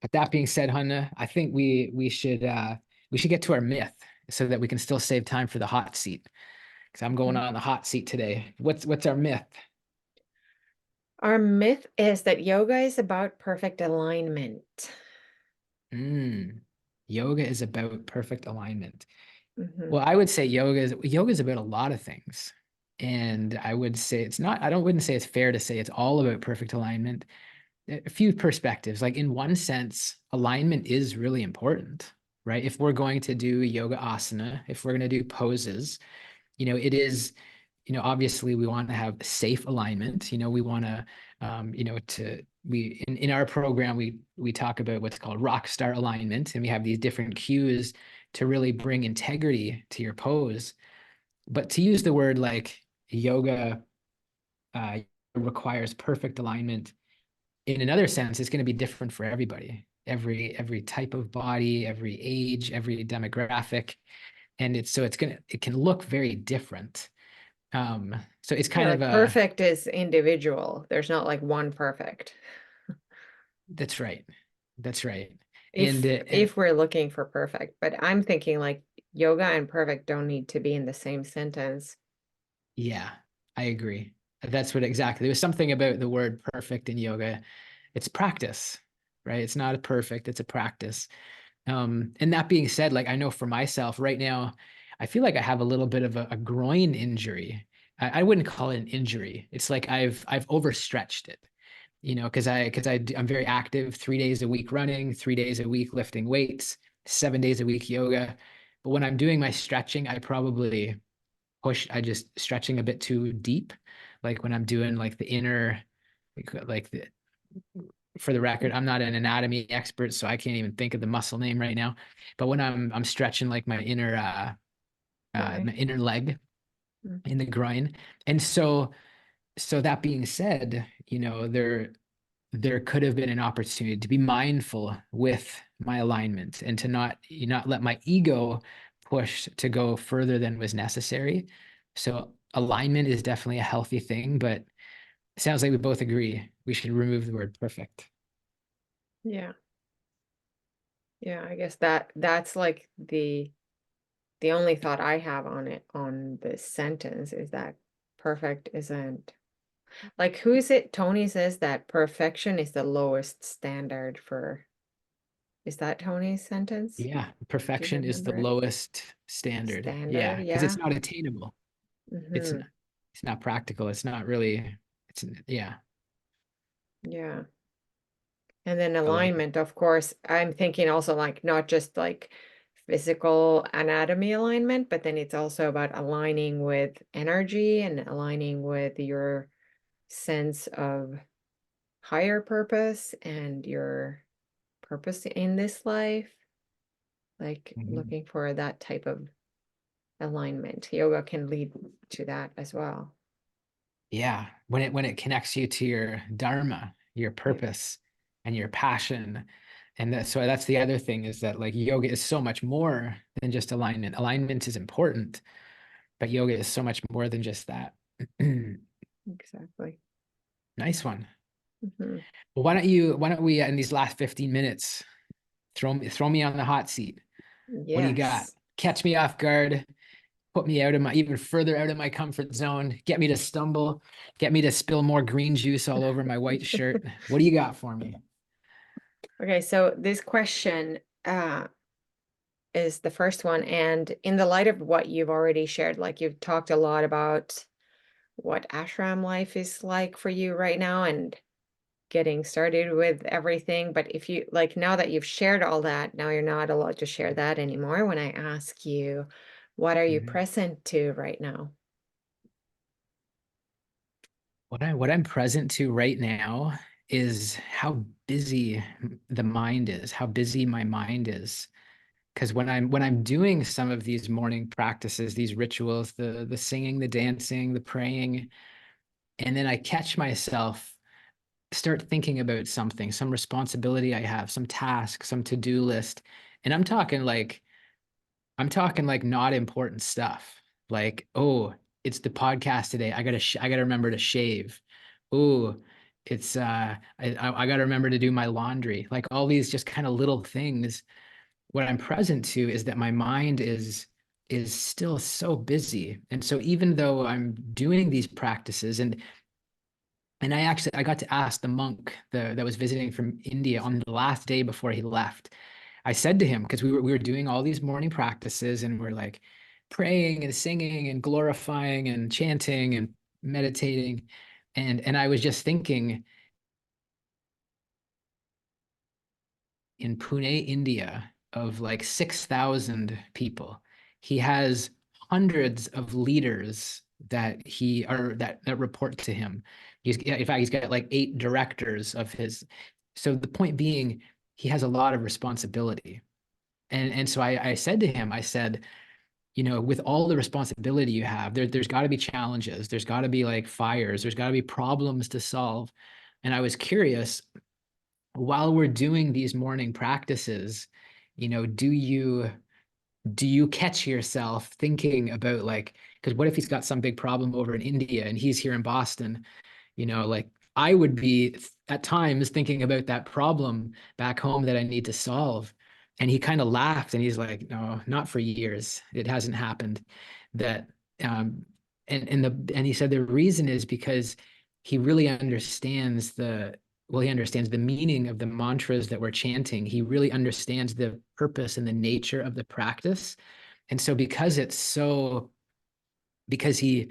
Speaker 1: But that being said, Hanna, I think we should get to our myth so that we can still save time for the hot seat. Because I'm going
Speaker 2: Mm.
Speaker 1: on the hot seat today. What's our myth?
Speaker 2: Our myth is that yoga is about perfect alignment.
Speaker 1: Mm, yoga is about perfect alignment.
Speaker 2: Hmm.
Speaker 1: Well, I would say yoga is about a lot of things. And I would say it's not, I don't wouldn't say it's fair to say it's all about perfect alignment. A few perspectives. Like in one sense, alignment is really important, right? If we're going to do yoga asana, if we're going to do poses, it is, obviously we want to have safe alignment. We want to, in our program, we talk about what's called rock star alignment, and we have these different cues to really bring integrity to your pose. But to use the word like yoga uh, requires perfect alignment, in another sense, it's going to be different for everybody, every type of body, every age, every demographic, and it can look very different. So it's
Speaker 2: Yeah,
Speaker 1: kind of
Speaker 2: like
Speaker 1: a
Speaker 2: perfect is individual. There's not like one perfect.
Speaker 1: That's right, that's right, and
Speaker 2: If we're looking for perfect, but I'm thinking like yoga and perfect don't need to be in the same sentence.
Speaker 1: yeah, I agree. That's what exactly. There was something about the word perfect in yoga. It's practice, right? It's not a perfect, it's a practice. And that being said, like I know for myself right now, I feel like I have a little bit of a groin injury. I wouldn't call it an injury. It's like I've overstretched it, I'm very active, 3 days a week running, 3 days a week lifting weights, 7 days a week yoga. But when I'm doing my stretching, I just stretching a bit too deep. Like when I'm doing like the inner, like the for the record, I'm not an anatomy expert, so I can't even think of the muscle name right now. But when I'm stretching like my
Speaker 2: Right.
Speaker 1: inner leg
Speaker 2: Mm.
Speaker 1: in the groin, and so that being said, there could have been an opportunity to be mindful with my alignment and to not let my ego push to go further than was necessary. So alignment is definitely a healthy thing, but Sounds like we both agree we should remove the word perfect.
Speaker 2: Yeah. Yeah, I guess that's like the only thought I have on it on this sentence is that perfect isn't like who is it? Tony says that perfection is the lowest standard for, is that Tony's sentence?
Speaker 1: Yeah,
Speaker 2: Do you
Speaker 1: perfection is the
Speaker 2: remember?
Speaker 1: lowest standard.
Speaker 2: Standard,
Speaker 1: Yeah, because it's
Speaker 2: yeah.
Speaker 1: not attainable. It's
Speaker 2: Mm-hmm.
Speaker 1: it's not practical. It's not really. It's yeah.
Speaker 2: Yeah. And then
Speaker 1: I like it.
Speaker 2: alignment, of course, I'm thinking also like not just like physical anatomy alignment, but then it's also about aligning with energy and aligning with your sense of higher purpose and your purpose in this life, like
Speaker 1: Mhm.
Speaker 2: looking for that type of alignment. Yoga can lead to that as well.
Speaker 1: Yeah, when it connects you to your dharma, your
Speaker 2: Yeah,
Speaker 1: purpose, and your passion, and so that's the other thing is that like yoga is so much more than just alignment. Alignment is important, but yoga is so much more than just that.
Speaker 2: exactly.
Speaker 1: Nice one.
Speaker 2: Hmm.
Speaker 1: Well, why don't we in these last 15 minutes throw me on the hot seat? What do you got?
Speaker 2: Yes.
Speaker 1: Catch me off guard, put me out of my even further out of my comfort zone, get me to stumble, get me to spill more green juice all over my white shirt. What do you got for me?
Speaker 2: Okay, so this question is the first one. And in the light of what you've already shared, like you've talked a lot about what ashram life is like for you right now and getting started with everything. But if you like, now that you've shared all that, now you're not allowed to share that anymore. When I ask you, what are you
Speaker 1: Mhm.
Speaker 2: present to right now?
Speaker 1: What I'm present to right now is how busy the mind is, how busy my mind is. Because when I'm doing some of these morning practices, these rituals, the singing, the dancing, the praying, and then I catch myself start thinking about something, some responsibility I have, some task, some to-do list, and I'm talking like not important stuff. Like, oh, it's the podcast today. I gotta remember to shave. Oh, it's I gotta remember to do my laundry. Like all these just kind of little things. What I'm present to is that my mind is still so busy. And so even though I'm doing these practices and I got to ask the monk that was visiting from India on the last day before he left. I said to him, because we were doing all these morning practices and we're like praying and singing and glorifying and chanting and meditating. And I was just thinking in Pune, India, of like 6,000 people. He has hundreds of leaders that report to him. In fact, he's got like 8 directors of his. So the point being, he has a lot of responsibility. And so I said to him, I said, with all the responsibility you have, there's got to be challenges. There's got to be like fires. There's got to be problems to solve. And I was curious, while we're doing these morning practices, do you catch yourself thinking about like, because what if he's got some big problem over in India and he's here in Boston? Like I would be at times thinking about that problem back home that I need to solve. And he kind of laughed and he's like, no, not for years. It hasn't happened. That um and he said the reason is because he really understands he understands the meaning of the mantras that we're chanting. He really understands the purpose and the nature of the practice. And so because he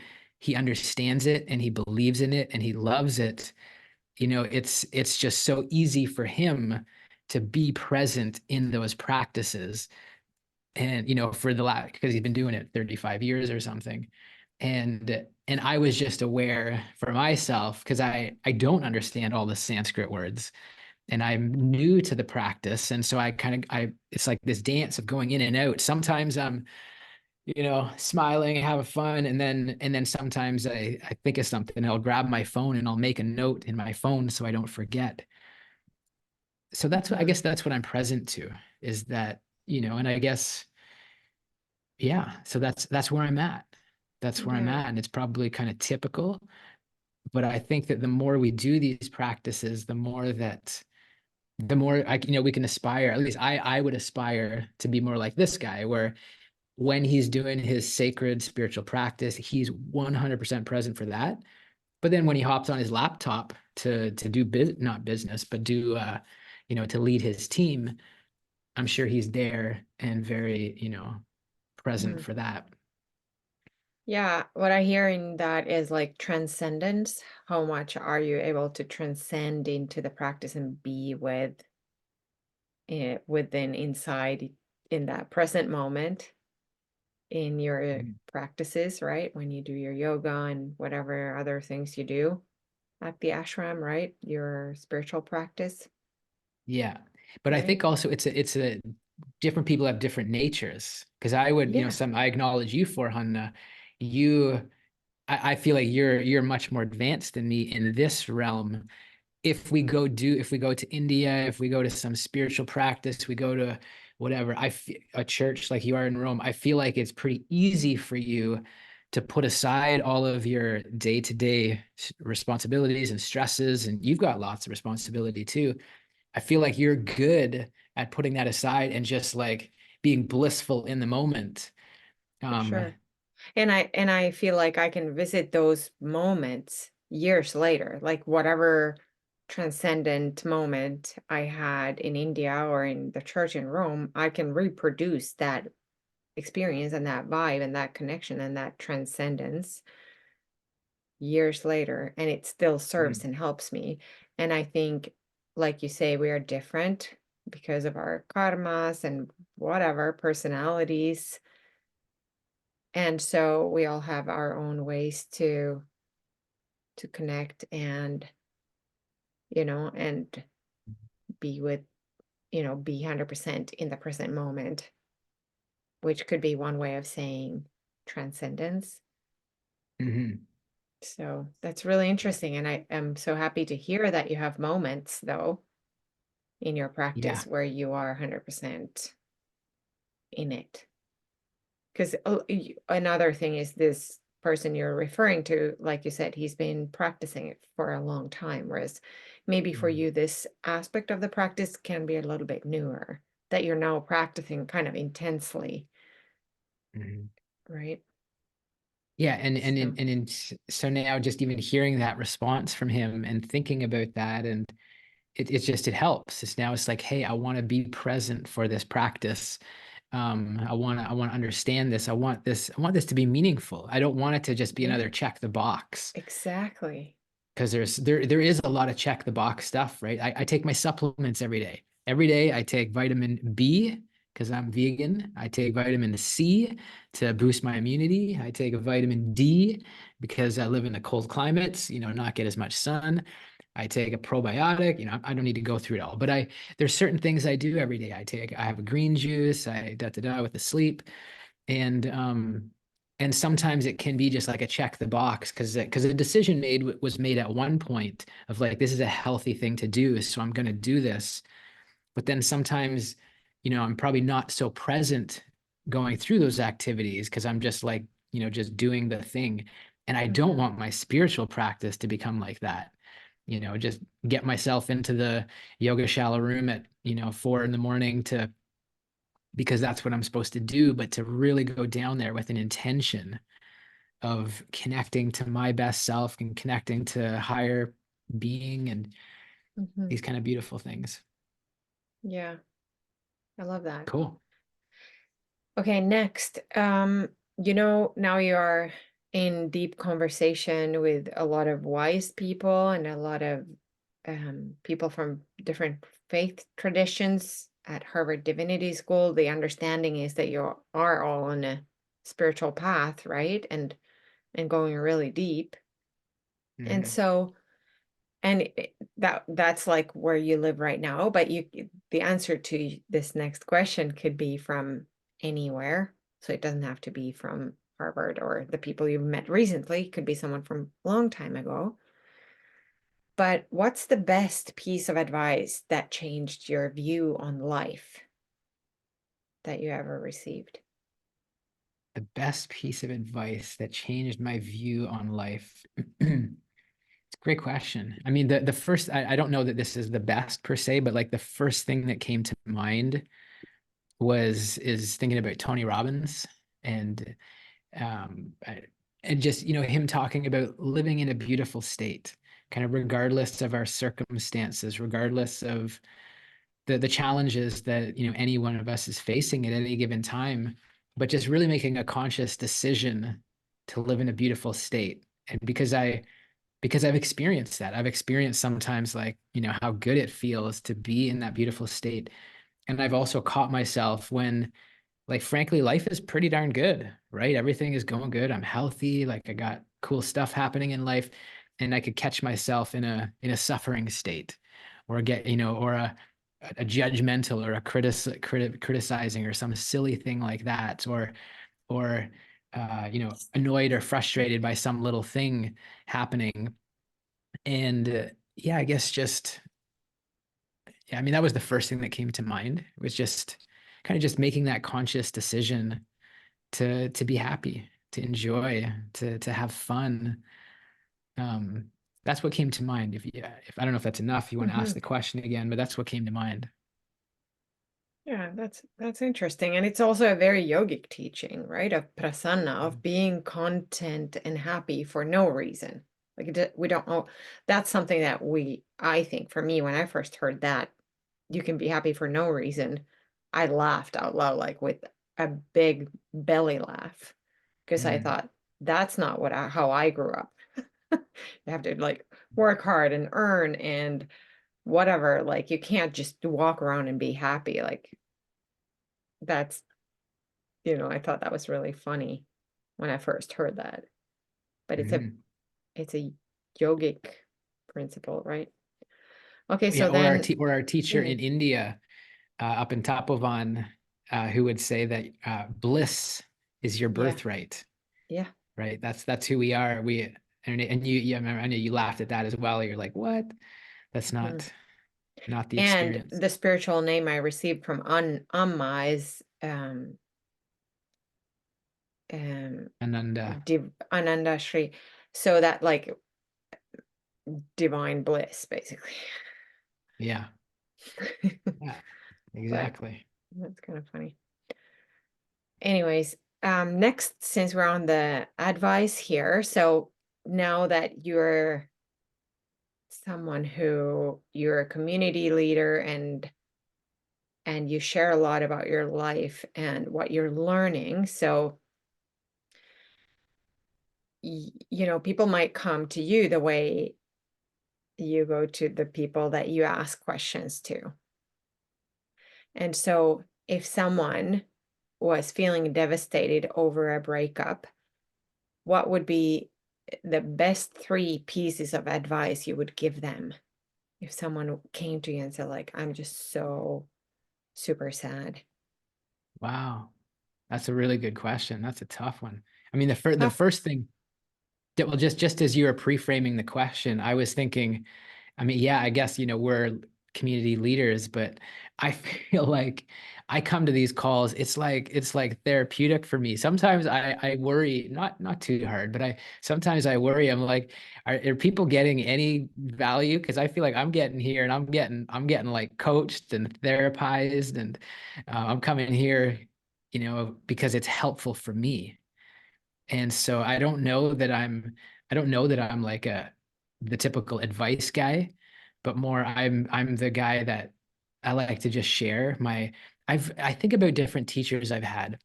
Speaker 1: understands it and he believes in it and he loves it, it's just so easy for him to be present in those practices. And for the last, because he's been doing it 35 years or something. And I was just aware for myself, because I don't understand all the Sanskrit words and I'm new to the practice. And so I it's like this dance of going in and out. Sometimes I'm smiling, having fun, and then sometimes I think of something, I'll grab my phone and I'll make a note in my phone so I don't forget. So I
Speaker 2: Mhm.
Speaker 1: guess that's what I'm present to, is that, and I guess, yeah, so that's where I'm at. That's where I'm
Speaker 2: Yeah.
Speaker 1: at. And it's probably kind of typical, But I think that the more we do these practices, the more we can aspire, at least I would aspire to be more like this guy, where when he's doing his sacred spiritual practice, he's 100% present for that. But then when he hops on his laptop to do not business, but do to lead his team, I'm sure he's there and very, present
Speaker 2: Mhm.
Speaker 1: for that.
Speaker 2: Yeah, what I hear in that is like transcendence. How much are you able to transcend into the practice and be with it within inside in that present moment in your
Speaker 1: Mhm.
Speaker 2: practices, right? When you do your yoga and whatever other things you do at the ashram, right? Your spiritual practice,
Speaker 1: Yeah. But I
Speaker 2: right?
Speaker 1: think also it's a different people have different natures. Because I would,
Speaker 2: Yeah,
Speaker 1: some I acknowledge you for, Hanna. You I feel like you're much more advanced than me in this realm. If we go to India, if we go to some spiritual practice, we go to whatever, a church like you are in Rome, I feel like it's pretty easy for you to put aside all of your day-to-day responsibilities and stresses, and you've got lots of responsibility too. I feel like you're good at putting that aside and just like being blissful in the moment.
Speaker 2: for
Speaker 1: Um,
Speaker 2: sure. And I feel like I can visit those moments years later, like whatever transcendent moment I had in India or in the church in Rome, I can reproduce that experience and that vibe and that connection and that transcendence years later, and it still serves
Speaker 1: mm,
Speaker 2: and helps me. And I think, like you say, we are different because of our karmas and whatever personalities. And so we all have our own ways to connect and, and be with, be 100% in the present moment, which could be one way of saying transcendence.
Speaker 1: mhm.
Speaker 2: So that's really interesting. And I am so happy to hear that you have moments, though, in your
Speaker 1: Yeah.
Speaker 2: practice where you are 100% in it. Because another thing is this person you're referring to, like you said, he's been practicing it for a long time, whereas maybe for
Speaker 1: Mhm.
Speaker 2: you, this aspect of the practice can be a little bit newer, that you're now practicing kind of intensely,
Speaker 1: Mhm.
Speaker 2: right?
Speaker 1: Yeah,
Speaker 2: So,
Speaker 1: so now just even hearing that response from him and thinking about that, and it helps. It's like, hey, I want to be present for this practice. I want to understand this. I want this to be meaningful. I don't want it to just be
Speaker 2: yeah,
Speaker 1: another check the box,
Speaker 2: exactly.
Speaker 1: because there is a lot of check the box stuff, right? I take my supplements every day. Every day I take vitamin B because I'm vegan. I take vitamin C to boost my immunity. I take a vitamin D because I live in the cold climates, not get as much sun. I take a probiotic, I don't need to go through it all, but there's certain things I do every day. I have a green juice, I da da da with the sleep, and sometimes it can be just like a check the box, because a decision was made at one point of like, this is a healthy thing to do, so I'm going to do this. But then sometimes, I'm probably not so present going through those activities because I'm just like, just doing the thing. And I don't
Speaker 2: Hmm.
Speaker 1: want my spiritual practice to become like that. Just get myself into the yoga shala room at 4 in the morning, to because that's what I'm supposed to do, but to really go down there with an intention of connecting to my best self and connecting to higher being and
Speaker 2: Hmm.
Speaker 1: these kind of beautiful things.
Speaker 2: Yeah, I love that.
Speaker 1: Cool.
Speaker 2: Okay, next, now you are in deep conversation with a lot of wise people and a lot of people from different faith traditions at Harvard Divinity School. The understanding is that you are all on a spiritual path, right? And going really deep. And
Speaker 1: Mhm.
Speaker 2: so, and that's like where you live right now, but the answer to this next question could be from anywhere. So it doesn't have to be from Harvard or the people you've met recently. It could be someone from a long time ago. But what's the best piece of advice that changed your view on life that you ever received?
Speaker 1: The best piece of advice that changed my view on life. Great question. I mean, the first, I don't know that this is the best per se, but like the first thing that came to mind is thinking about Tony Robbins and I, and just him talking about living in a beautiful state, kind of regardless of our circumstances, regardless of the challenges that any one of us is facing at any given time, but just really making a conscious decision to live in a beautiful state. And because I've experienced that. I've experienced sometimes like, how good it feels to be in that beautiful state. And I've also caught myself when, like, frankly, life is pretty darn good, right? Everything is going good. I'm healthy, like I got cool stuff happening in life, and I could catch myself in a suffering state, or or a judgmental or a criticizing or some silly thing like that, or annoyed or frustrated by some little thing happening. And yeah, I guess just yeah, I mean, that was the first thing that came to mind, was just kind of just making that conscious decision to be happy, to enjoy, to have fun. Um, that's what came to mind. If I don't know if that's enough, you want to ask
Speaker 2: Hmm.
Speaker 1: the question again, but that's what came to mind.
Speaker 2: Yeah, that's interesting. And it's also a very yogic teaching, right? Of prasanna, of being content and happy for no reason. Like we don't know. That's something that I think for me, when I first heard that, you can be happy for no reason, I laughed out loud, like with a big belly laugh, because I
Speaker 1: Mm,
Speaker 2: thought that's not how I grew up. You have to like work hard and earn and whatever. Like you can't just walk around and be happy. Like that's, I thought that was really funny when I first heard that. But
Speaker 1: mhm.
Speaker 2: it's a yogic principle, right? Okay,
Speaker 1: Yeah,
Speaker 2: so then
Speaker 1: or our teacher
Speaker 2: yeah,
Speaker 1: in India, up in Tapovan, who would say that bliss is your
Speaker 2: yeah,
Speaker 1: birthright,
Speaker 2: yeah.
Speaker 1: right? That's who we are. And you, yeah, I know you laughed at that as well. You're like, what? That's
Speaker 2: Mhm.
Speaker 1: not the
Speaker 2: And
Speaker 1: experience.
Speaker 2: the spiritual name I received from Amma is
Speaker 1: Ananda.
Speaker 2: Ananda Shri. So that like divine bliss, basically.
Speaker 1: Yeah. Yeah,
Speaker 2: But
Speaker 1: exactly.
Speaker 2: that's kind of funny. Anyways, next, since we're on the advice here, so now that you're someone who you're a community leader and you share a lot about your life and what you're learning, so people might come to you the way you go to the people that you ask questions to. And so if someone was feeling devastated over a breakup, what would be the best three pieces of advice you would give them if someone came to you and said, like, I'm just so super sad?
Speaker 1: Wow. That's a really good question. That's a tough one. I mean, the
Speaker 2: Tough.
Speaker 1: first thing that, well, just as you were pre-framing the question, I was thinking, I mean, yeah, I guess, we're community leaders, but I feel like I come to these calls, it's like therapeutic for me. Sometimes I worry, not too hard, but sometimes I worry. I'm like, are people getting any value? Because I feel like I'm getting here and I'm getting like coached and therapized, and I'm coming here, because it's helpful for me. And so I don't know that I'm like the typical advice guy, but more I'm the guy that I like to just share I think about different teachers I've had.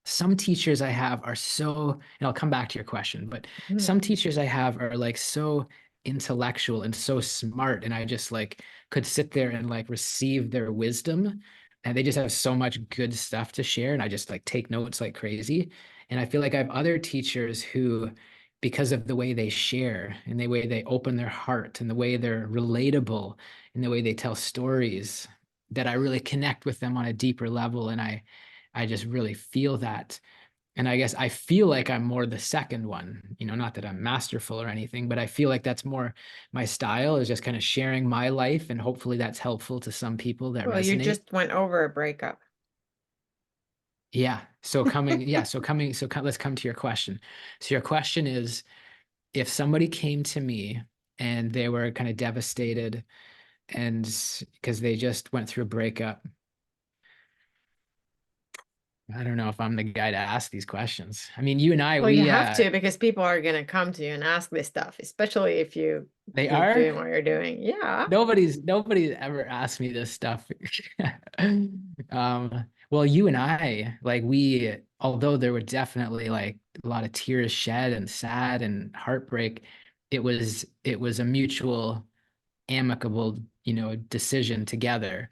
Speaker 1: Some teachers I have are so, and I'll come back to your question, but
Speaker 2: Mhm.
Speaker 1: some teachers I have are like so intellectual and so smart, and I just like could sit there and like receive their wisdom, and they just have so much good stuff to share, and I just like take notes like crazy. And I feel like I have other teachers who, because of the way they share and the way they open their heart and the way they're relatable and the way they tell stories, that I really connect with them on a deeper level, and I just really feel that. And I guess I feel like I'm more the second one, not that I'm masterful or anything, but I feel like that's more my style, is just kind of sharing my life. And hopefully that's helpful to some people that
Speaker 2: Well, you
Speaker 1: resonate.
Speaker 2: just went over a breakup.
Speaker 1: Yeah. Let's come to your question. So your question is, if somebody came to me and they were kind of devastated, and because they just went through a breakup. I don't know if I'm the guy to ask these questions. I mean, you and I,
Speaker 2: Well, you
Speaker 1: we
Speaker 2: have to because people are going to come to you and ask this stuff, especially if you
Speaker 1: they
Speaker 2: keep
Speaker 1: are.
Speaker 2: doing what you're doing. Yeah.
Speaker 1: Nobody's ever asked me this stuff. Well, you and I, like we, although there were definitely like a lot of tears shed and sad and heartbreak, it was a mutual, amicable, decision together.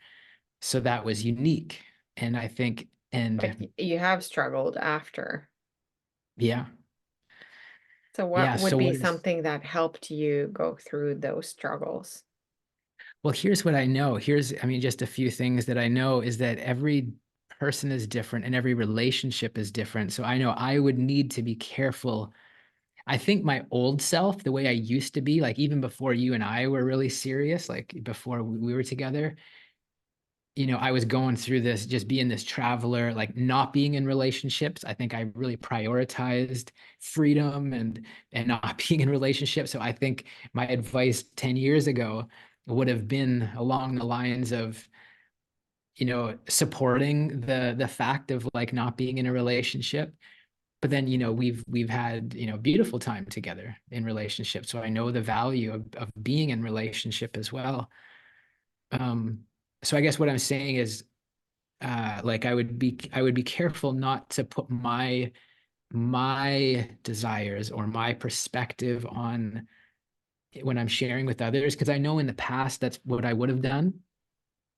Speaker 1: So that was unique. And I think,
Speaker 2: But
Speaker 1: and
Speaker 2: you have struggled after.
Speaker 1: yeah,
Speaker 2: So what
Speaker 1: yeah.
Speaker 2: would
Speaker 1: So
Speaker 2: be
Speaker 1: what is,
Speaker 2: something that helped you go through those struggles?
Speaker 1: well, here's what I know. I mean, just a few things that I know is that every person is different and every relationship is different. So I know I would need to be careful. I think my old self, the way I used to be, like even before you and I were really serious, like before we were together, I was going through this, just being this traveler, like not being in relationships. I think I really prioritized freedom and not being in relationships. So I think my advice 10 years ago would have been along the lines of, supporting the fact of like not being in a relationship. But then, we've had, beautiful time together in relationships. So I know the value of being in relationship as well. Um, so I guess what I'm saying is like I would be careful not to put my desires or my perspective on when I'm sharing with others, because I know in the past that's what I would have done.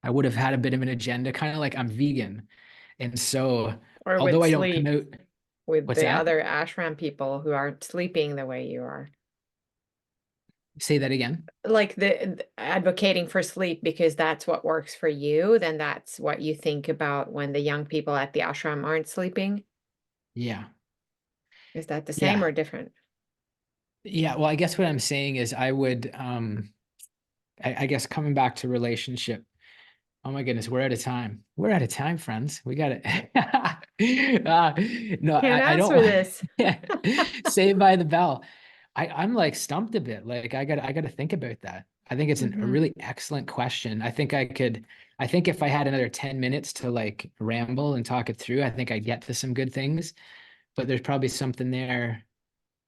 Speaker 1: I would have had a bit of an agenda, kind of like I'm vegan. And so
Speaker 2: Or
Speaker 1: although
Speaker 2: with
Speaker 1: I don't come
Speaker 2: sleep
Speaker 1: out,
Speaker 2: with
Speaker 1: what's
Speaker 2: the
Speaker 1: that?
Speaker 2: other ashram people who aren't sleeping the way you are?
Speaker 1: Say that again.
Speaker 2: Like the advocating for sleep because that's what works for you, then that's what you think about when the young people at the ashram aren't sleeping.
Speaker 1: Yeah.
Speaker 2: Is that the same
Speaker 1: Yeah.
Speaker 2: or different?
Speaker 1: Yeah. Well, I guess what I'm saying is I would I guess coming back to relationship. Oh my goodness, we're out of time. We're out of time, friends. We got it. No,
Speaker 2: Can't
Speaker 1: I don't
Speaker 2: answer
Speaker 1: want
Speaker 2: this.
Speaker 1: Saved by the Bell. I'm like stumped a bit. Like I got to think about that. I think it's a
Speaker 2: Hmm.
Speaker 1: really excellent question. I think if I had another 10 minutes to like ramble and talk it through, I think I'd get to some good things. But there's probably something there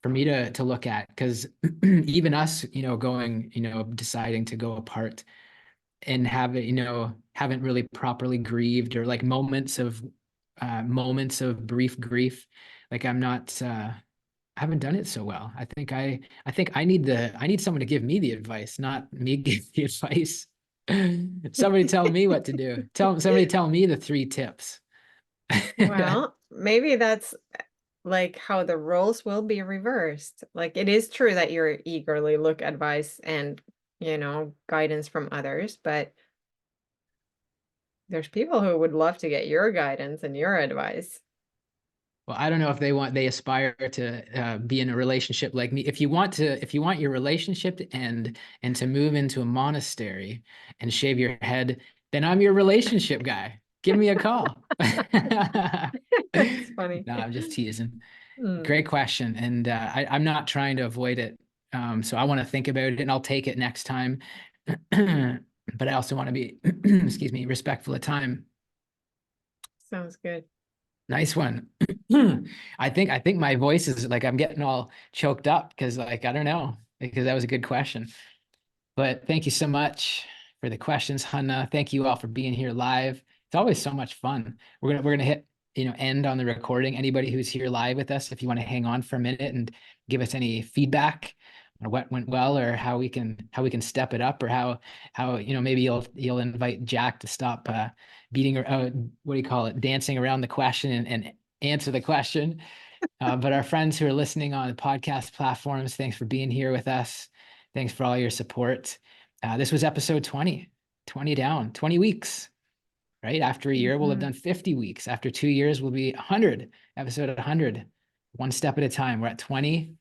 Speaker 1: for me to look at because even us, going, deciding to go apart and haven't really properly grieved or like moments of brief grief. Like I haven't done it so well. I think I need someone to give me the advice, not me give the advice. Somebody tell me what to do. Somebody tell me the three tips.
Speaker 2: Well, maybe that's like how the roles will be reversed. Like it is true that you're eagerly look advice and, guidance from others, but there's people who would love to get your guidance and your advice.
Speaker 1: Well, I don't know if they aspire to be in a relationship like me. If you want your relationship to end and to move into a monastery and shave your head, then I'm your relationship guy. Give me a call.
Speaker 2: That's funny.
Speaker 1: No, I'm just teasing.
Speaker 2: Hmm.
Speaker 1: Great question, and I'm not trying to avoid it. So I want to think about it, and I'll take it next time. But I also want to be, excuse me, respectful of time.
Speaker 2: Sounds good.
Speaker 1: Nice one. I think my voice is like I'm getting all choked up because like I don't know because that was a good question. But thank you so much for the questions, Hanna. Thank you all for being here live. It's always so much fun. We're gonna hit end on the recording. Anybody who's here live with us, if you want to hang on for a minute and give us any feedback on what went well or how we can step it up or how maybe you'll invite Jack to stop beating or what do you call it, dancing around the question and answer the question. But our friends who are listening on the podcast platforms, thanks for being here with us. Thanks for all your support. This was episode 20, 20 down, 20 weeks, right? After a year, we'll have
Speaker 2: Hmm.
Speaker 1: done 50 weeks. After 2 years, we'll be 100, episode 100, one step at a time. We're at 20.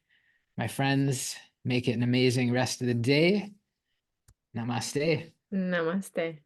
Speaker 1: My friends, make it an amazing rest of the day. Namaste.
Speaker 2: Namaste.